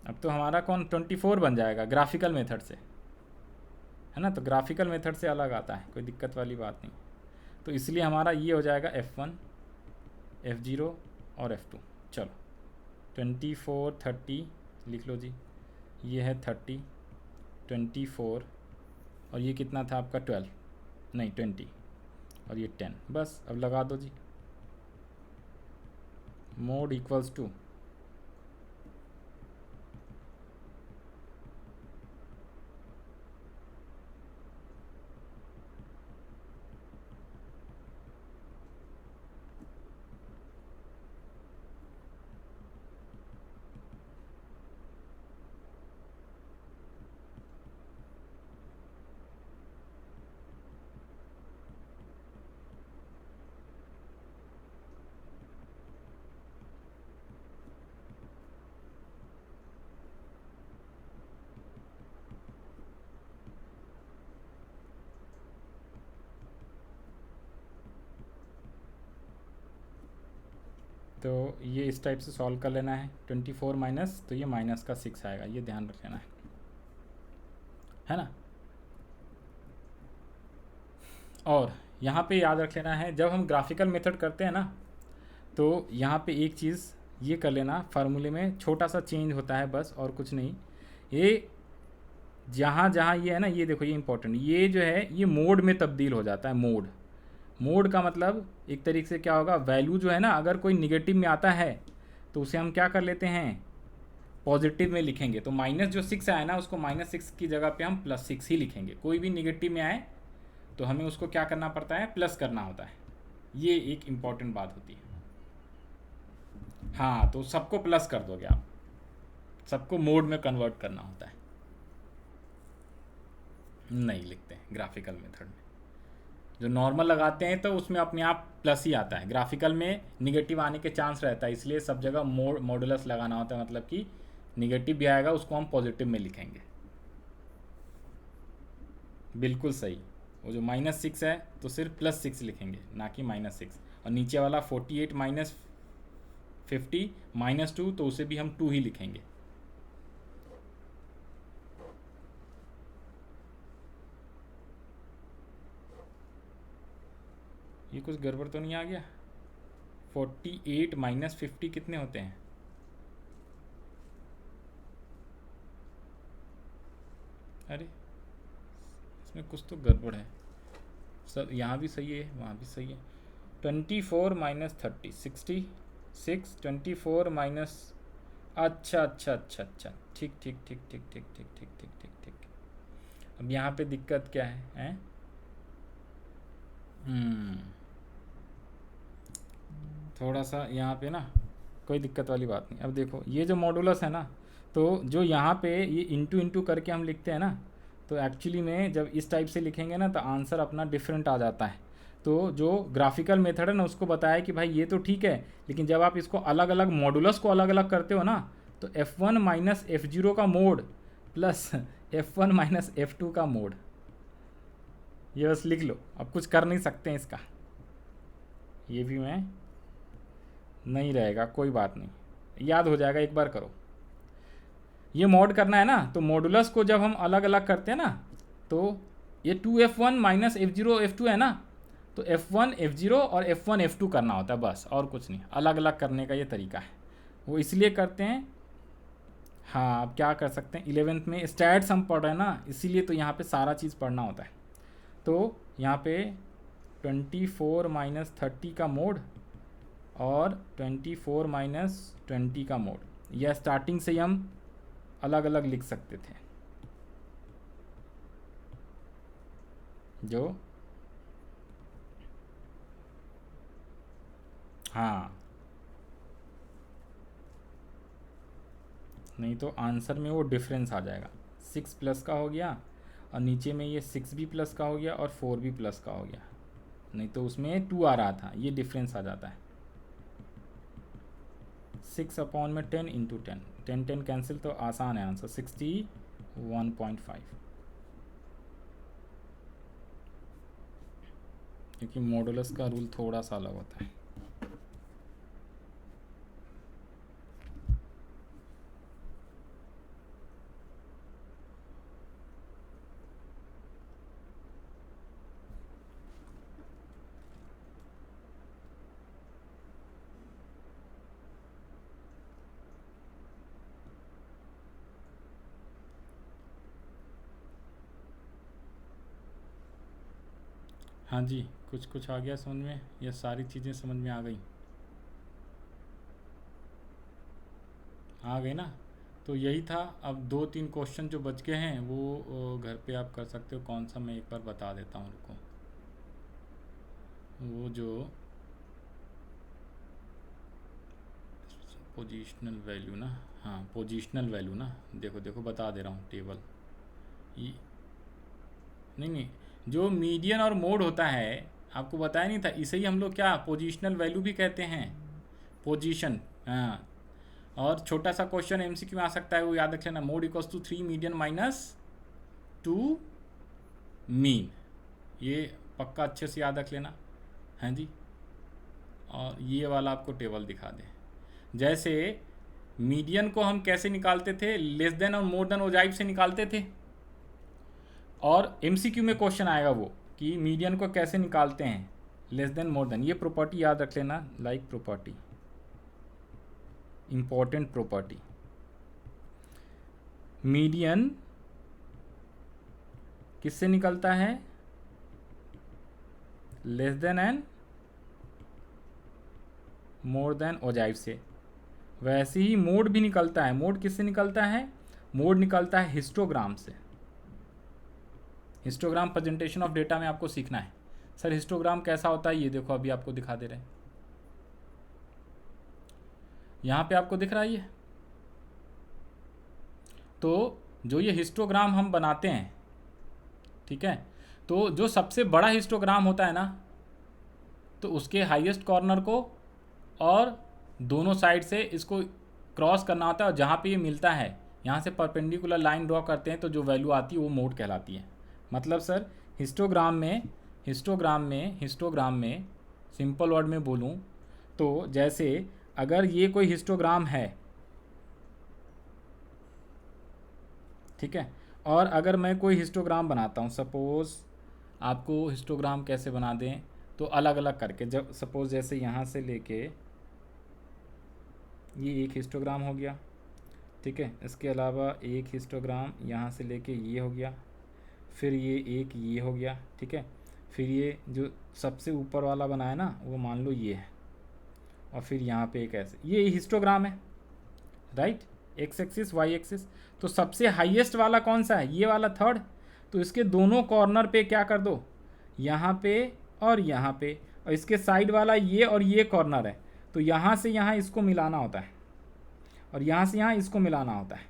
अब तो हमारा कौन 24 बन जाएगा ग्राफिकल मेथड से, है ना। तो ग्राफिकल मेथड से अलग आता है, कोई दिक्कत वाली बात नहीं। तो इसलिए हमारा ये हो जाएगा F1, F0 और F2। चलो 24 30 लिख लो जी, ये है 30 24 और ये कितना था आपका 12 नहीं 20 और ये 10। बस अब लगा दो जी, मोड इक्वल्स टू तो ये इस टाइप से सॉल्व कर लेना है। 24 माइनस, तो ये माइनस का 6 आएगा, ये ध्यान रख लेना है ना। और यहाँ पे याद रख लेना है, जब हम ग्राफिकल मेथड करते हैं ना, तो यहाँ पे एक चीज़ ये कर लेना, फार्मूले में छोटा सा चेंज होता है बस, और कुछ नहीं। ये जहाँ जहाँ ये है ना, ये देखो ये इंपॉर्टेंट, ये जो है ये मोड में तब्दील हो जाता है। मोड का मतलब एक तरीके से क्या होगा, वैल्यू जो है ना, अगर कोई निगेटिव में आता है तो उसे हम क्या कर लेते हैं, पॉजिटिव में लिखेंगे। तो माइनस जो 6 आया ना, उसको -6 की जगह पे हम +6 ही लिखेंगे। कोई भी निगेटिव में आए तो हमें उसको क्या करना पड़ता है, प्लस करना होता है। ये एक इम्पॉर्टेंट बात होती है। हाँ, तो सबको प्लस कर दोगे आप, सबको मोड में कन्वर्ट करना होता है। नहीं लिखते हैं ग्राफिकल मेथड में, जो नॉर्मल लगाते हैं तो उसमें अपने आप प्लस ही आता है। ग्राफिकल में निगेटिव आने के चांस रहता है, इसलिए सब जगह मॉडुलस लगाना होता है, मतलब कि निगेटिव भी आएगा उसको हम पॉजिटिव में लिखेंगे। बिल्कुल सही, वो जो -6 है तो सिर्फ +6 लिखेंगे, ना कि -6। और नीचे वाला 48 माइनस 50 -2, तो उसे भी हम 2 ही लिखेंगे। ये कुछ गड़बड़ तो नहीं आ गया? 48 माइनस 50 कितने होते हैं? अरे इसमें कुछ तो गड़बड़ है सर, यहाँ भी सही है वहाँ भी सही है। 24 माइनस 30 66, 24 माइनस, अच्छा अच्छा अच्छा अच्छा, ठीक ठीक ठीक ठीक ठीक ठीक ठीक ठीक ठीक ठीक। अब यहाँ पे दिक्कत क्या है, हैं? थोड़ा सा यहाँ पे ना, कोई दिक्कत वाली बात नहीं। अब देखो ये जो मॉडुलस है ना, तो जो यहाँ पे ये इंटू इंटू करके हम लिखते हैं ना, तो एक्चुअली में जब इस टाइप से लिखेंगे ना तो आंसर अपना डिफरेंट आ जाता है। तो जो ग्राफिकल मेथड है ना, उसको बताया कि भाई ये तो ठीक है, लेकिन जब आप इसको अलग अलग मॉडुलस को अलग अलग करते हो ना, तो F1 माइनस F0 का mode plus F1 minus F2 का मोड, ये बस लिख लो। अब कुछ कर नहीं सकते हैं इसका, ये भी मैं नहीं रहेगा, कोई बात नहीं, याद हो जाएगा, एक बार करो। ये मॉड करना है ना, तो मॉडुलस को जब हम अलग अलग करते हैं ना, तो ये 2F1 माइनस F0 F2 है ना, तो F1 F0 और F1 F2 करना होता है बस, और कुछ नहीं। अलग अलग करने का ये तरीका है, वो इसलिए करते हैं। हाँ, अब क्या कर सकते हैं, 11th में स्टैट्स हम पढ़ रहे हैं ना, इसीलिए तो यहाँ पे सारा चीज़ पढ़ना होता है। तो यहाँ पे 24 माइनस 30 का मोड और 24 माइनस 20 का मोड, यह स्टार्टिंग से ही हम अलग अलग लिख सकते थे। जो हाँ, नहीं तो आंसर में वो डिफरेंस आ जाएगा। 6 प्लस का हो गया और नीचे में ये 6 भी प्लस का हो गया और 4 भी प्लस का हो गया, नहीं तो उसमें 2 आ रहा था, ये डिफरेंस आ जाता है। 6 अपॉन में 10 इंटू 10, 10 10 कैंसिल, तो आसान है आंसर 61.5। क्योंकि मॉडुलस का रूल थोड़ा सा अलग होता है। हाँ जी, कुछ कुछ आ गया समझ में, ये सारी चीज़ें समझ में आ गई, आ गई ना। तो यही था। अब 2-3 क्वेश्चन जो बच गए हैं वो घर पे आप कर सकते हो। कौन सा मैं एक बार बता देता हूँ, रुको। वो जो पोजीशनल वैल्यू ना, हाँ पोजीशनल वैल्यू ना, देखो देखो बता दे रहा हूँ टेबल। ये नहीं नहीं, जो मीडियन और मोड होता है, आपको बताया नहीं था, इसे ही हम लोग क्या पोजीशनल वैल्यू भी कहते हैं, पोजीशन। हाँ, और छोटा सा क्वेश्चन एमसीक्यू में आ सकता है, वो याद रख लेना। Mode equals to 3 median minus 2 mean, ये पक्का अच्छे से याद रख लेना। हाँ जी, और ये वाला आपको टेबल दिखा दें। जैसे मीडियन को हम कैसे निकालते थे, लेस देन और मोर देन ओजाइव से निकालते थे, और एमसीक्यू में क्वेश्चन आएगा वो कि मीडियन को कैसे निकालते हैं, लेस देन मोर देन। ये प्रॉपर्टी याद रख लेना, like property, important property. Median किससे निकलता है, less than and more than ogive से। वैसे ही मोड भी निकलता है। मोड किससे निकलता है, मोड निकलता है हिस्टोग्राम से। हिस्टोग्राम प्रेजेंटेशन ऑफ डेटा में आपको सीखना है। सर हिस्टोग्राम कैसा होता है, ये देखो अभी आपको दिखा दे रहे हैं, यहाँ पे आपको दिख रहा है ये। तो जो ये हिस्टोग्राम हम बनाते हैं, ठीक है, तो जो सबसे बड़ा हिस्टोग्राम होता है ना, तो उसके हाईएस्ट कॉर्नर को और दोनों साइड से इसको क्रॉस करना होता है, और जहाँ पे ये मिलता है यहाँ से परपेंडिकुलर लाइन ड्रॉ करते हैं, तो जो वैल्यू आती है वो मोड कहलाती है। मतलब सर हिस्टोग्राम में सिंपल वर्ड में बोलूँ तो, जैसे अगर ये कोई हिस्टोग्राम है, ठीक है, और अगर मैं कोई हिस्टोग्राम बनाता हूँ, सपोज़ आपको हिस्टोग्राम कैसे बना दें, तो अलग अलग करके, जब सपोज़ जैसे यहाँ से लेके ये एक हिस्टोग्राम हो गया, ठीक है, इसके अलावा एक हिस्टोग्राम यहाँ से लेके ये हो गया, फिर ये हो गया, ठीक है, फिर ये जो सबसे ऊपर वाला बना है ना, वो मान लो ये है, और फिर यहाँ पे एक ऐसे, ये हिस्टोग्राम है, right, X axis Y axis. तो सबसे हाईएस्ट वाला कौन सा है, ये वाला थर्ड। तो इसके दोनों कॉर्नर पे क्या कर दो, यहाँ पे और यहाँ पे, और इसके साइड वाला ये और ये कॉर्नर है, तो यहाँ से यहाँ इसको मिलाना होता है, और यहाँ से यहाँ इसको मिलाना होता है,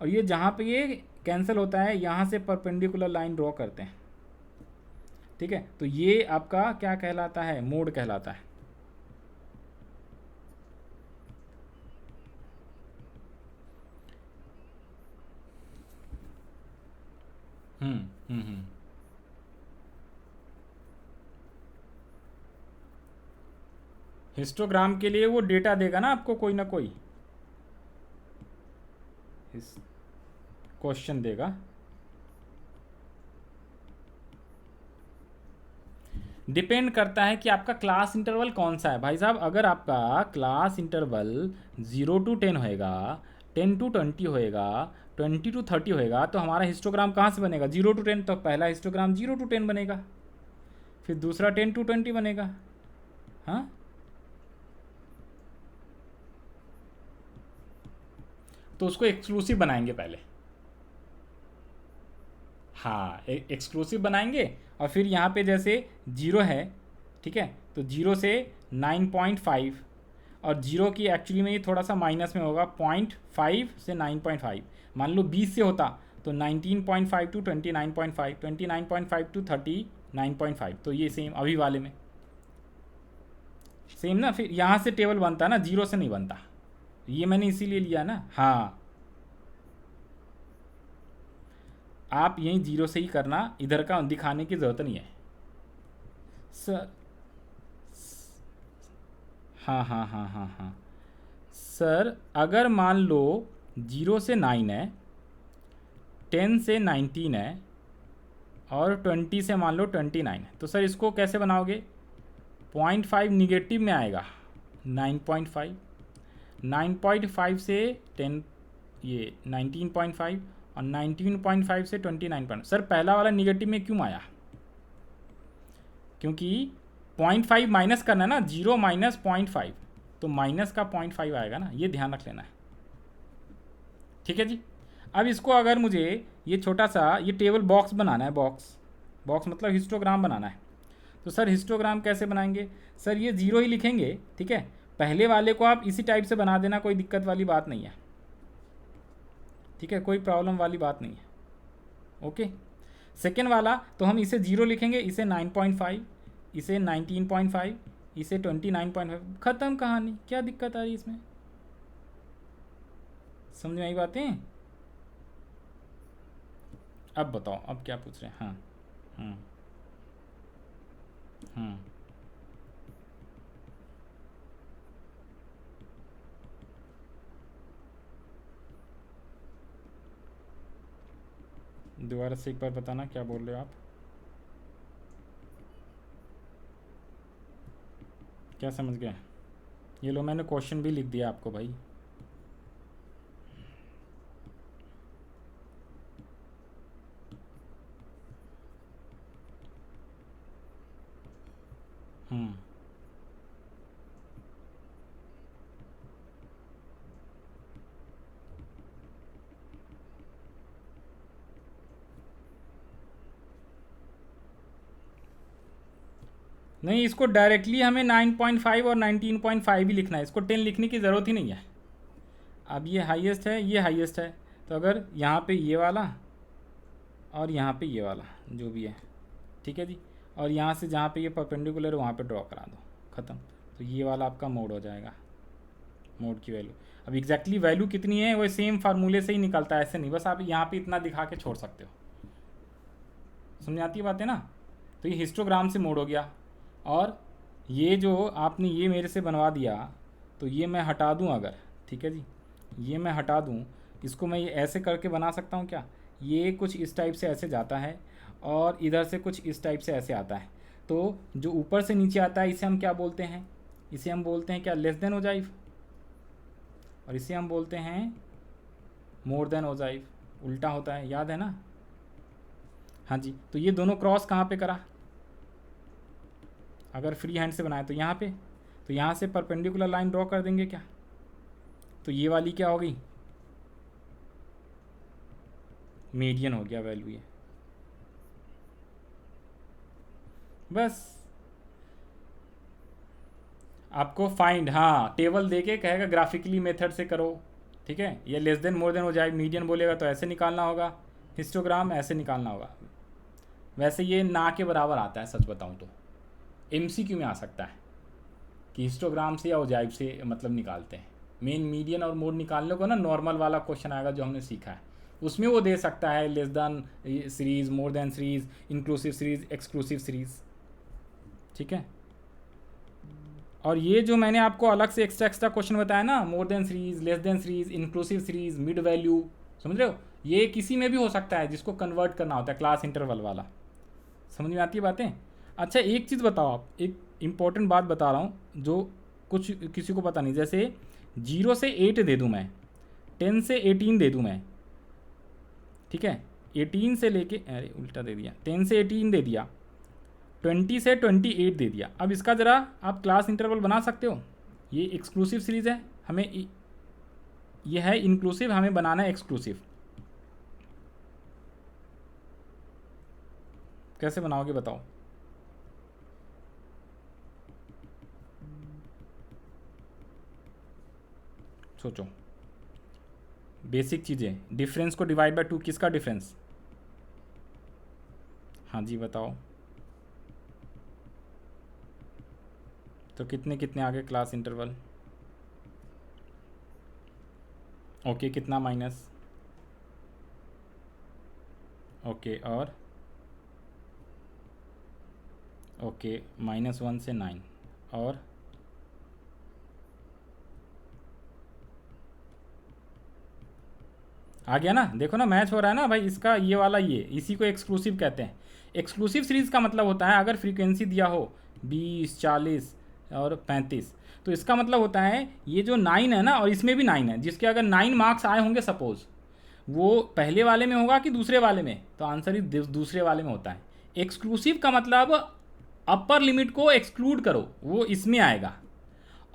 और ये जहाँ पे ये कैंसिल होता है, यहाँ से परपेंडिकुलर लाइन ड्रॉ करते हैं, ठीक है। तो ये आपका क्या कहलाता है, मोड कहलाता है। हम्म। हिस्टोग्राम के लिए वो डेटा देगा ना आपको, कोई ना कोई क्वेश्चन देगा। डिपेंड करता है कि आपका क्लास इंटरवल कौन सा है भाई साहब। अगर आपका क्लास इंटरवल 0 to 10 होएगा, 10 to 20 होएगा, 20 to 30 होएगा, तो हमारा हिस्टोग्राम कहाँ से बनेगा, 0 to 10। तो पहला हिस्टोग्राम 0 to 10 बनेगा, फिर दूसरा 10 to 20 बनेगा। हाँ, तो उसको एक्सक्लूसिव बनाएंगे पहले। हाँ, एक्सक्लूसिव बनाएंगे, और फिर यहाँ पे जैसे 0 है, ठीक है, तो 0 से 9.5, और 0 की एक्चुअली में ये थोड़ा सा माइनस में होगा, 0.5 से 9.5। मान लो 20 से होता तो 19.5 टू 29.5, 29.5 टू 39.5। तो ये सेम अभी वाले में सेम ना। फिर यहाँ से टेबल बनता ना, 0 से नहीं बनता, ये मैंने इसीलिए लिया ना। हाँ, आप यहीं 0 से ही करना, इधर का दिखाने की ज़रूरत नहीं है। सर हाँ हाँ हाँ हाँ हाँ सर, अगर मान लो 0 से 9 है, 10 से 19 है, और 20 से मान लो 29 है, तो सर इसको कैसे बनाओगे? 0.5 निगेटिव में आएगा, 9.5, 9.5 से 10, ये 19.5, और 19.5 से 29. सर पहला वाला निगेटिव में क्यों आया? क्योंकि 0.5 माइनस करना है ना, 0 माइनस 0.5, तो माइनस का 0.5 आएगा ना, ये ध्यान रख लेना है। ठीक है जी। अब इसको अगर मुझे ये छोटा सा ये टेबल बॉक्स बनाना है, बॉक्स बॉक्स मतलब हिस्टोग्राम बनाना है, तो सर हिस्टोग्राम कैसे बनाएंगे? सर ये 0 ही लिखेंगे, ठीक है। पहले वाले को आप इसी टाइप से बना देना, कोई दिक्कत वाली बात नहीं है, ठीक है, कोई प्रॉब्लम वाली बात नहीं है। ओके। सेकेंड वाला तो हम इसे 0 लिखेंगे, इसे 9.5, इसे 19.5, इसे 29.5, ख़त्म कहानी। क्या दिक्कत आ रही है इसमें? समझ में आई बातें? अब बताओ, अब क्या पूछ रहे हैं? हाँ। हम्म। हम्म। दोबारा से एक बार बताना, क्या बोल रहे हो आप? क्या समझ गए? ये लो, मैंने क्वेश्चन भी लिख दिया आपको भाई। हम्म। नहीं, इसको डायरेक्टली हमें 9.5 और 19.5 ही लिखना है, इसको 10 लिखने की ज़रूरत ही नहीं है। अब ये हाईएस्ट है, ये हाईएस्ट है, तो अगर यहाँ पे ये वाला और यहाँ पे ये वाला जो भी है, ठीक है जी, और यहाँ से जहाँ पे ये परपेंडिकुलर है वहाँ पे ड्रॉ करा दो, ख़त्म। तो ये वाला आपका मोड हो जाएगा, मोड की वैल्यू। अब एग्जैक्टली वैल्यू कितनी है वो सेम फार्मूले से ही निकलता है, ऐसे नहीं बस आप यहाँ पे इतना दिखा के छोड़ सकते हो। समझ आती है बातें ना? तो ये हिस्टोग्राम से मोड हो गया। और ये जो आपने ये मेरे से बनवा दिया, तो ये मैं हटा दूँ अगर, ठीक है जी, ये मैं हटा दूँ, इसको मैं ये ऐसे करके बना सकता हूँ क्या? ये कुछ इस टाइप से ऐसे जाता है, और इधर से कुछ इस टाइप से ऐसे आता है। तो जो ऊपर से नीचे आता है इसे हम क्या बोलते हैं? इसे हम बोलते हैं क्या? Less than ogive. और इसे हम बोलते हैं मोर देन ओजाइव। उल्टा होता है, याद है ना? हाँ जी। तो ये दोनों क्रॉस कहाँ पे करा? अगर फ्री हैंड से बनाए तो यहाँ पे, तो यहाँ से परपेंडिकुलर लाइन ड्रॉ कर देंगे क्या? तो ये वाली क्या हो गई? मीडियन हो गया वैल्यू ये। बस आपको फाइंड, हाँ, टेबल देके कहेगा ग्राफिकली मेथड से करो, ठीक है। ये लेस देन मोर देन हो जाए, मीडियन बोलेगा तो ऐसे निकालना होगा, हिस्टोग्राम ऐसे निकालना होगा। वैसे ये ना के बराबर आता है, सच बताऊँ तो एमसीक्यू में आ सकता है कि हिस्टोग्राम से या ओजाइव से मतलब निकालते हैं। मेन मीडियन और मोड निकालने को ना नॉर्मल वाला क्वेश्चन आएगा जो हमने सीखा है, उसमें वो दे सकता है less than series, more than series, inclusive series, exclusive series, ठीक है। और ये जो मैंने आपको अलग से एक्स्ट्रा एक्स्ट्रा क्वेश्चन बताया ना, more than series, less than series, inclusive series, mid value, समझ रहे हो? ये किसी में भी हो सकता है जिसको कन्वर्ट करना होता है, क्लास इंटरवल वाला। समझ में आती है बातें? अच्छा एक चीज़ बताओ आप, एक इम्पॉर्टेंट बात बता रहा हूँ जो कुछ किसी को पता नहीं। जैसे 0 से 8 दे दूँ मैं, 10 से 18 दे दूँ मैं, ठीक है, 18 से लेके, अरे उल्टा दे दिया, 10 से 18 दे दिया, 20 से 28 दे दिया। अब इसका ज़रा आप क्लास इंटरवल बना सकते हो? ये एक्सक्लूसिव सीरीज़ है, हमें ये है इंक्लूसिव, हमें बनाना है एक्सक्लूसिव। कैसे बनाओगे बताओ? सोचो, बेसिक चीज़ें। डिफरेंस को डिवाइड बाय 2, किसका डिफरेंस? हाँ जी बताओ। तो कितने कितने आ गए क्लास इंटरवल? ओके, कितना माइनस? ओके, और ओके, -1 से 9 और आ गया ना, देखो ना मैच हो रहा है ना भाई, इसका ये वाला ये, इसी को एक्सक्लूसिव कहते हैं। एक्सक्लूसिव सीरीज़ का मतलब होता है अगर फ्रीक्वेंसी दिया हो 20, 40 और 35, तो इसका मतलब होता है ये जो 9 है ना, और इसमें भी 9 है, जिसके अगर 9 मार्क्स आए होंगे सपोज, वो पहले वाले में होगा कि दूसरे वाले में, तो आंसर ही दूसरे वाले में होता है। एक्सक्लूसिव का मतलब अपर लिमिट को एक्सक्लूड करो, वो इसमें आएगा,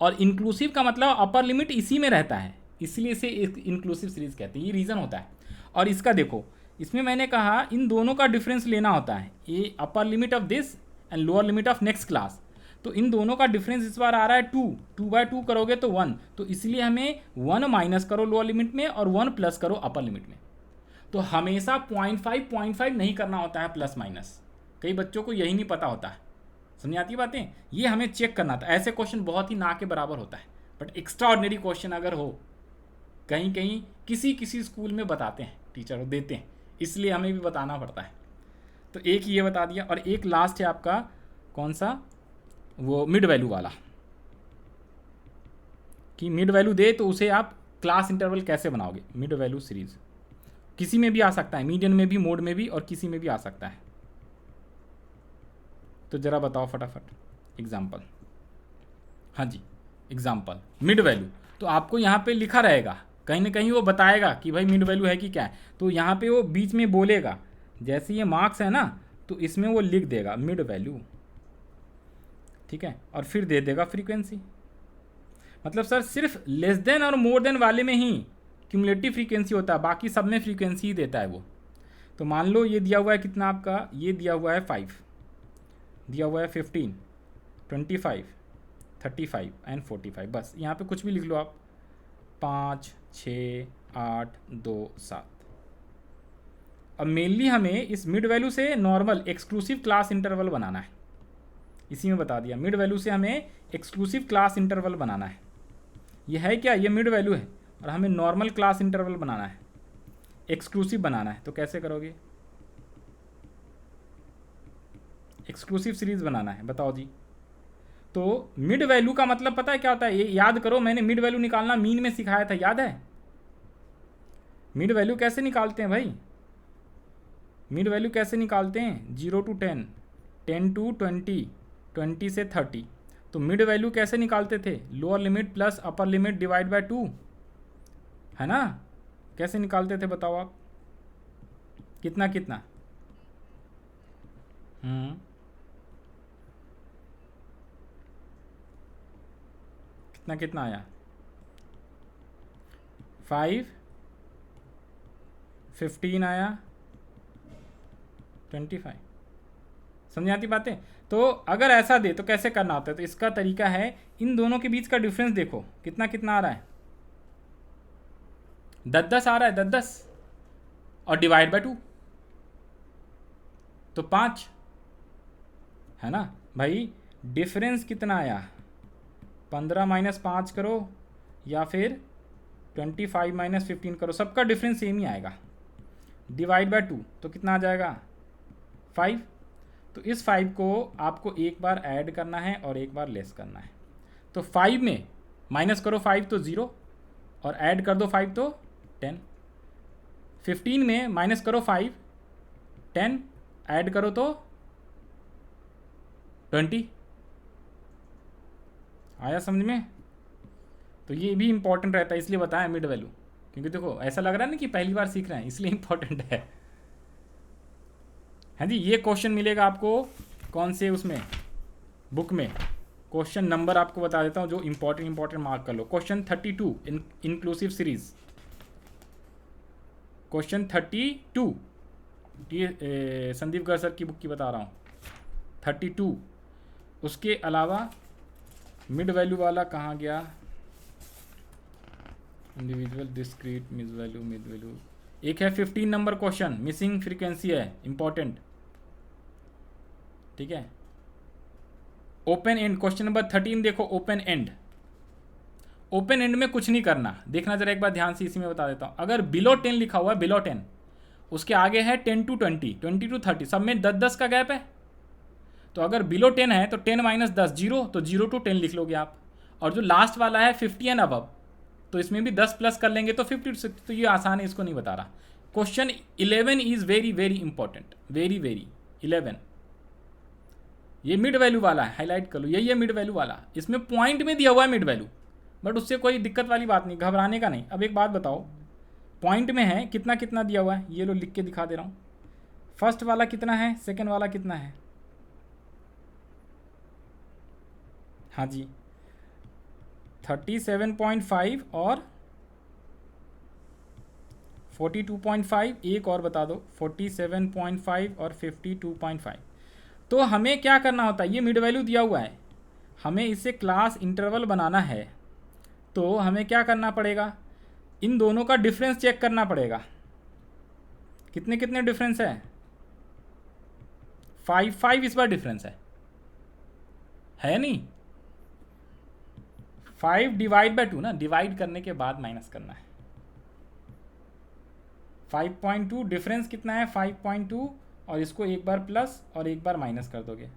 और इंक्लूसिव का मतलब अपर लिमिट इसी में रहता है, इसलिए इसे इंक्लूसिव सीरीज कहते हैं, ये रीज़न होता है। और इसका देखो, इसमें मैंने कहा इन दोनों का डिफरेंस लेना होता है, ये upper limit of this and lower limit of next class, तो इन दोनों का डिफरेंस इस बार आ रहा है 2/2 करोगे तो 1, तो इसलिए हमें 1 माइनस करो लोअर लिमिट में और 1 प्लस करो अपर लिमिट में। तो हमेशा 0.5 नहीं करना होता है प्लस माइनस, कई बच्चों को यही नहीं पता होता है, समझ आती है बातें, ये हमें चेक करना था। ऐसे क्वेश्चन बहुत ही ना के बराबर होता है, बट एक्स्ट्रा ऑर्डिनरी क्वेश्चन अगर हो, कहीं कहीं किसी स्कूल में बताते हैं टीचर देते हैं, इसलिए हमें भी बताना पड़ता है। तो एक ये बता दिया, और एक लास्ट है आपका कौन सा, वो मिड वैल्यू वाला, कि मिड वैल्यू दे तो उसे आप क्लास इंटरवल कैसे बनाओगे। मिड वैल्यू सीरीज किसी में भी आ सकता है, मीडियन में भी, मोड में भी, और किसी में भी आ सकता है। तो ज़रा बताओ फटाफट एग्जाम्पल। हाँ जी, एग्जाम्पल मिड वैल्यू, तो आपको यहाँ पे लिखा रहेगा, कहीं ना कहीं वो बताएगा कि भाई मिड वैल्यू है कि क्या है, तो यहाँ पे वो बीच में बोलेगा, जैसे ये मार्क्स है ना, तो इसमें वो लिख देगा मिड वैल्यू, ठीक है, और फिर दे देगा फ्रीक्वेंसी। मतलब सर सिर्फ लेस देन और मोर देन वाले में ही क्यूमुलेटिव फ्रीक्वेंसी होता है, बाकी सब में फ्रीक्वेंसी ही देता है वो। तो मान लो ये दिया हुआ है कितना आपका, ये दिया हुआ है 5, दिया हुआ है 15, 25, 35 एंड 45, बस यहाँ पे कुछ भी लिख लो आप, 5, 6, 8, 2, 7। अब मेनली हमें इस मिड वैल्यू से नॉर्मल एक्सक्लूसिव क्लास इंटरवल बनाना है, इसी में बता दिया, मिड वैल्यू से हमें एक्सक्लूसिव क्लास इंटरवल बनाना है। ये है क्या, ये मिड वैल्यू है, और हमें नॉर्मल क्लास इंटरवल बनाना है, एक्सक्लूसिव बनाना है। तो कैसे करोगे, एक्सक्लूसिव सीरीज बनाना है, बताओ जी। तो मिड वैल्यू का मतलब पता है क्या होता है, ये याद करो, मैंने मिड वैल्यू निकालना मीन में सिखाया था, याद है। मिड वैल्यू कैसे निकालते हैं भाई, मिड वैल्यू कैसे निकालते हैं, 0 to 10, 10 to 20, 20 से 30। तो मिड वैल्यू कैसे निकालते थे, lower limit plus upper limit divide by 2, है ना। कैसे निकालते थे बताओ आप, कितना कितना, कितना कितना आया, 5, 15 आया, 25। समझ आती बातें। तो अगर ऐसा दे तो कैसे करना होता है, तो इसका तरीका है, इन दोनों के बीच का डिफरेंस देखो कितना कितना आ रहा है, 10 आ रहा है, 10 और डिवाइड बाय 2, तो 5, है ना भाई। डिफरेंस कितना आया, 15 माइनस 5 करो या फिर 25 माइनस 15 करो, सबका डिफरेंस सेम ही आएगा, डिवाइड बाय 2 तो कितना आ जाएगा 5। तो इस 5 को आपको एक बार ऐड करना है और एक बार लेस करना है। तो 5 में माइनस करो 5 तो 0, और ऐड कर दो 5 तो 10। 15 में माइनस करो 5, 10 ऐड करो तो 20। आया समझ में। तो ये भी इंपॉर्टेंट रहता है, इसलिए बताया मिड वैल्यू, क्योंकि देखो ऐसा लग रहा है ना कि पहली बार सीख रहे हैं, इसलिए इंपॉर्टेंट है। हाँ जी, ये क्वेश्चन मिलेगा आपको कौन से उसमें, बुक में। क्वेश्चन नंबर आपको बता देता हूँ जो इंपॉर्टेंट मार्क कर लो। क्वेश्चन 32 इंक्लूसिव सीरीज, क्वेश्चन 32, ये संदीप गर सर की बुक की बता रहा हूँ, 32। उसके अलावा मिड वैल्यू वाला कहाँ गया, इंडिविजुअल डिस्क्रीट मिड वैल्यू, एक है 15 नंबर क्वेश्चन, मिसिंग फ्रीक्वेंसी है, इंपॉर्टेंट, ठीक है। ओपन एंड क्वेश्चन नंबर 13 देखो, ओपन एंड। ओपन एंड में कुछ नहीं करना, देखना जरा एक बार ध्यान से, इसी में बता देता हूँ। अगर बिलो 10 लिखा हुआ है, बिलो 10, उसके आगे है 10 to 20, 20 to 30, सब में 10 का गैप है, तो अगर बिलो 10 है तो 10 माइनस 10 जीरो, तो 0 to 10 लिख लोगे आप। और जो लास्ट वाला है 50 एंड अबव, तो इसमें भी 10 प्लस कर लेंगे तो 50 to 60, तो ये आसान है, इसको नहीं बता रहा। Question 11 is very very important, very very 11, ये मिड वैल्यू वाला है, हाईलाइट कर लो, यही है मिड वैल्यू वाला। इसमें पॉइंट में दिया हुआ है मिड वैल्यू, बट उससे कोई दिक्कत वाली बात नहीं, घबराने का नहीं। अब एक बात बताओ, पॉइंट में है कितना कितना दिया हुआ है, ये लो लिख के दिखा दे रहा हूँ। फर्स्ट वाला कितना है, सेकंड वाला कितना है, हाँ जी 37.5 और 42.5, एक और बता दो 47.5 और 52.5। तो हमें क्या करना होता है, ये मिड वैल्यू दिया हुआ है, हमें इससे क्लास इंटरवल बनाना है, तो हमें क्या करना पड़ेगा, इन दोनों का डिफरेंस चेक करना पड़ेगा। कितने कितने डिफरेंस है, 5 इस बार डिफरेंस है नहीं, 5 डिवाइड बाय 2 ना, डिवाइड करने के बाद माइनस करना है। 5.2 डिफरेंस कितना है 5.2, और इसको एक बार प्लस और एक बार माइनस कर दोगे,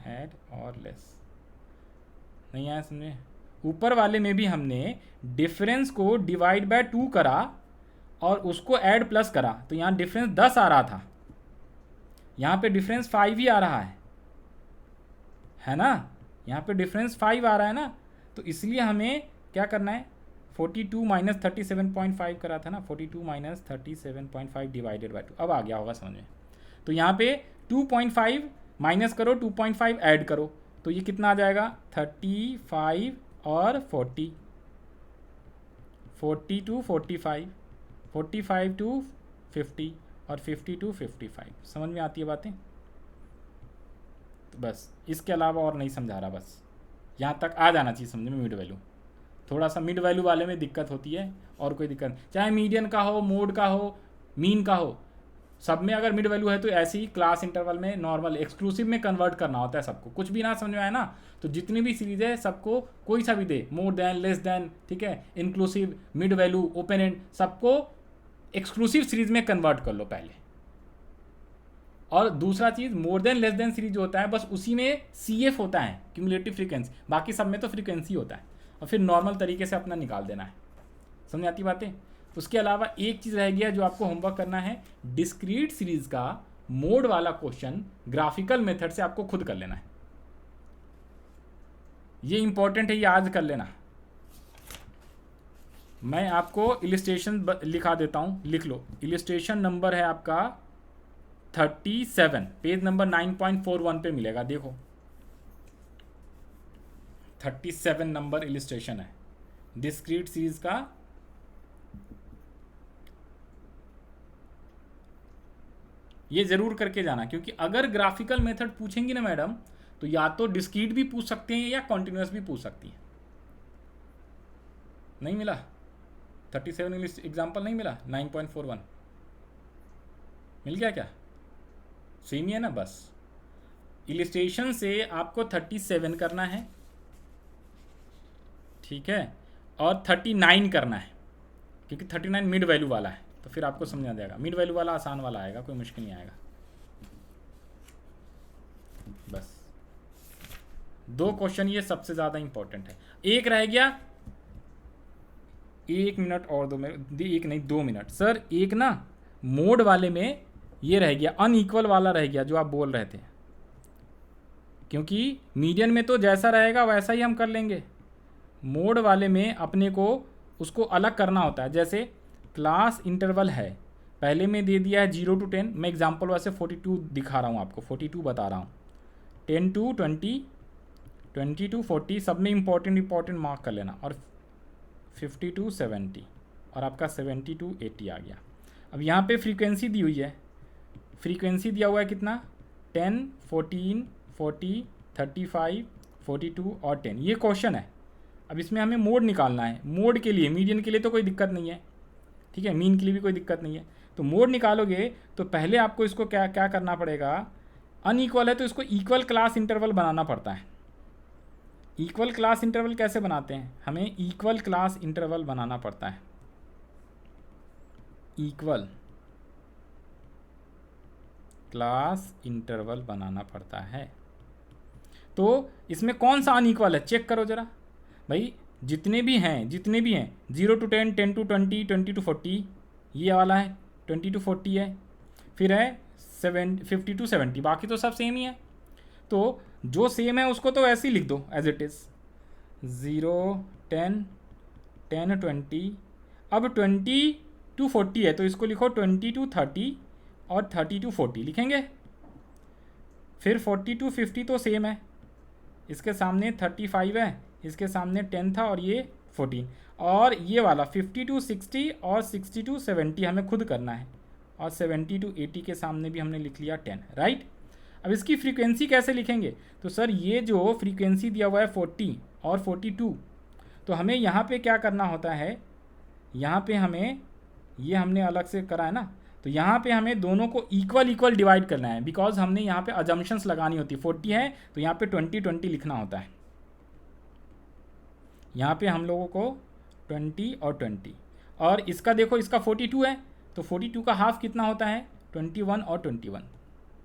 ऐड और लेस। नहीं आया समझे, ऊपर वाले में भी हमने डिफरेंस को डिवाइड बाय 2 करा और उसको ऐड प्लस करा, तो यहाँ डिफरेंस 10 आ रहा था, यहाँ पे डिफरेंस 5 ही आ रहा है ना, यहाँ पे डिफरेंस 5 आ रहा है ना, तो इसलिए हमें क्या करना है, 42 माइनस 37.5 करा था ना, 42 माइनस 37.5 डिवाइडेड बाय 2, अब आ गया होगा समझ में। तो यहाँ पे 2.5 माइनस करो, 2.5 ऐड करो, तो ये कितना आ जाएगा 35 और 40, 40 to 45, 45 to 50 और 50 to 55। समझ में आती है बातें, तो बस इसके अलावा और नहीं समझा रहा, बस यहाँ तक आ जाना चाहिए समझ में। मिड वैल्यू थोड़ा सा मिड वैल्यू वाले में दिक्कत होती है, और कोई दिक्कत नहीं, चाहे मीडियन का हो, मोड का हो, मीन का हो, सब में अगर मिड वैल्यू है तो ऐसे ही क्लास इंटरवल में नॉर्मल एक्सक्लूसिव में कन्वर्ट करना होता है सबको। कुछ भी ना समझ में आए ना, तो जितनी भी सीरीज है सबको कोई सा भी दे, मोर देन, लेस देन, ठीक है, inclusive, mid value, open end, सबको एक्सक्लूसिव सीरीज में कन्वर्ट कर लो पहले। और दूसरा चीज़, more than less than series जो होता है बस उसी में CF होता है, क्यूमुलेटिव फ्रीक्वेंसी, बाकी सब में तो फ्रीक्वेंसी होता है, और फिर नॉर्मल तरीके से अपना निकाल देना है। समझ आती बातें। उसके अलावा एक चीज़ रह गया जो आपको होमवर्क करना है, डिस्क्रीट सीरीज का मोड वाला क्वेश्चन ग्राफिकल मेथड से आपको खुद कर लेना है, ये इंपॉर्टेंट है, ये आज कर लेना। मैं आपको इलिस्ट्रेशन लिखा देता हूँ, लिख लो। इलिस्ट्रेशन नंबर है आपका 37, पेज नंबर 9.41 पे मिलेगा, देखो 37 नंबर इलिस्ट्रेशन है डिस्क्रीट सीरीज का। ये जरूर करके जाना, क्योंकि अगर ग्राफिकल मेथड पूछेंगी ना मैडम, तो या तो डिस्क्रीट भी पूछ सकते हैं या कॉन्टिन्यूस भी पूछ सकती है। नहीं मिला 37 एग्जाम्पल, नहीं मिला 9.41 मिल गया क्या, सेम ही है ना। बस इलिस्ट्रेशन से आपको 37 करना है, ठीक है, और 39 करना है, क्योंकि 39 मिड वैल्यू वाला है, तो फिर आपको समझ आ जाएगा। मिड वैल्यू वाला आसान वाला आएगा, कोई मुश्किल नहीं आएगा। बस 2 क्वेश्चन ये सबसे ज़्यादा इंपॉर्टेंट है। एक रह गया, 1 मिनट और 2 मिनट, 1 नहीं 2 मिनट सर। एक ना मोड वाले में ये रह गया, अनइक्वल वाला रह गया जो आप बोल रहे थे, क्योंकि मीडियन में तो जैसा रहेगा वैसा ही हम कर लेंगे, मोड वाले में अपने को उसको अलग करना होता है। जैसे क्लास इंटरवल है, पहले में दे दिया है 0 to 10, मैं एग्जांपल वैसे 42 दिखा रहा हूँ आपको, 42 बता रहा हूँ, 10 to 20, 20 to 40, सब में इंपॉर्टेंट मार्क कर लेना, और 50 to 70, और आपका 70 to 80 आ गया। अब यहाँ पे फ्रीक्वेंसी दी हुई है, फ्रीक्वेंसी दिया हुआ है कितना, 10, 14, 40, 35, 42 और 10, ये क्वेश्चन है। अब इसमें हमें मोड निकालना है। मोड के लिए, मीडियन के लिए तो कोई दिक्कत नहीं है, ठीक है, मीन के लिए भी कोई दिक्कत नहीं है। तो मोड निकालोगे तो पहले आपको इसको क्या क्या करना पड़ेगा, अनइक्वल है तो इसको इक्वल क्लास इंटरवल बनाना पड़ता है। इक्वल क्लास इंटरवल कैसे बनाते हैं, हमें इक्वल क्लास इंटरवल बनाना पड़ता है, इक्वल क्लास इंटरवल बनाना पड़ता है। तो इसमें कौन सा अनइक्वल है चेक करो जरा भाई, जितने भी हैं 0 to 10, 10 to 20, 20 to 40, ये वाला है 20 to 40 है, फिर है 50 to 70, बाकी तो सब सेम ही है। तो जो सेम है उसको तो वैसे ही लिख दो एज इट इज़, 0, 10, 10, 20। अब 20 to 40 है तो इसको लिखो 20 to 30 और 30 to 40 लिखेंगे। फिर 40 to 50 तो सेम है, इसके सामने 35 है, इसके सामने 10 था और ये 14, और ये वाला 50 to 60 और 60 to 70 हमें खुद करना है, और 70 to 80 के सामने भी हमने लिख लिया 10, राइट। अब इसकी फ्रीक्वेंसी कैसे लिखेंगे, तो सर ये जो फ्रीक्वेंसी दिया हुआ है 40 और 42, तो हमें यहाँ पे क्या करना होता है, यहाँ पे हमें ये हमने अलग से करा है ना, तो यहाँ पे हमें दोनों को इक्वल डिवाइड करना है, बिकॉज हमने यहाँ पे अजम्पशंस लगानी होती है। 40 है तो यहाँ पे 20 लिखना होता है, यहाँ पे हम लोगों को 20 और 20, और इसका देखो इसका 42 है तो 42 का हाफ कितना होता है 21 और 21,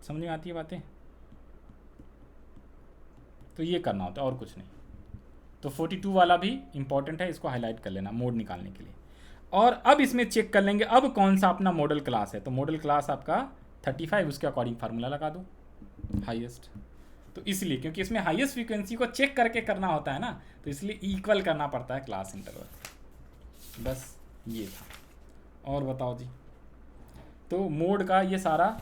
समझ में आती है बातें। तो ये करना होता है और कुछ नहीं। तो 42 वाला भी इंपॉर्टेंट है, इसको हाईलाइट कर लेना मोड निकालने के लिए। और अब इसमें चेक कर लेंगे अब कौन सा अपना मॉडल क्लास है, तो मॉडल क्लास आपका 35, उसके अकॉर्डिंग फार्मूला लगा दो हाईएस्ट। तो इसलिए क्योंकि इसमें हाईएस्ट फ्रीक्वेंसी को चेक करके करना होता है ना, तो इसलिए इक्वल करना पड़ता है क्लास इंटरवल। बस ये था। और बताओ जी, तो मोड का ये सारा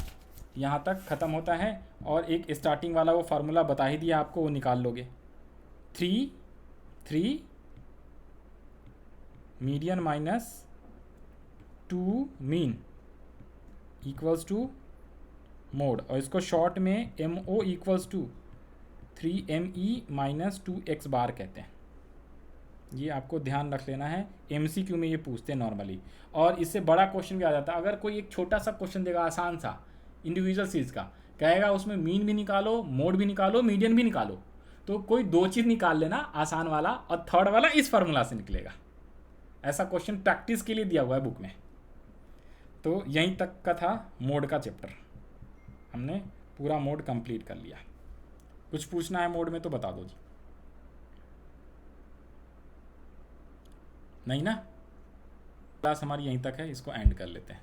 यहाँ तक ख़त्म होता है, और एक स्टार्टिंग वाला वो फार्मूला बता ही दिया आपको, वो निकाल लोगे 3 median minus 2 mean equals to mode, और इसको शॉर्ट में MO equals to 3ME minus 2x bar कहते हैं। ये आपको ध्यान रख लेना है, MCQ में ये पूछते हैं नॉर्मली, और इससे बड़ा क्वेश्चन भी आ जाता है। अगर कोई एक छोटा सा क्वेश्चन देगा आसान सा इंडिविजुअल चीज़ का, कहेगा उसमें मीन भी निकालो, मोड भी निकालो, मीडियन भी निकालो, तो कोई 2 चीज़ निकाल लेना आसान वाला, और थर्ड वाला इस फार्मूला से निकलेगा। ऐसा क्वेश्चन प्रैक्टिस के लिए दिया हुआ है बुक में। तो यहीं तक का था मोड का चैप्टर, हमने पूरा मोड कंप्लीट कर लिया। कुछ पूछना है मोड में तो बता दो जी। नहीं ना, क्लास हमारी यहीं तक है, इसको एंड कर लेते हैं।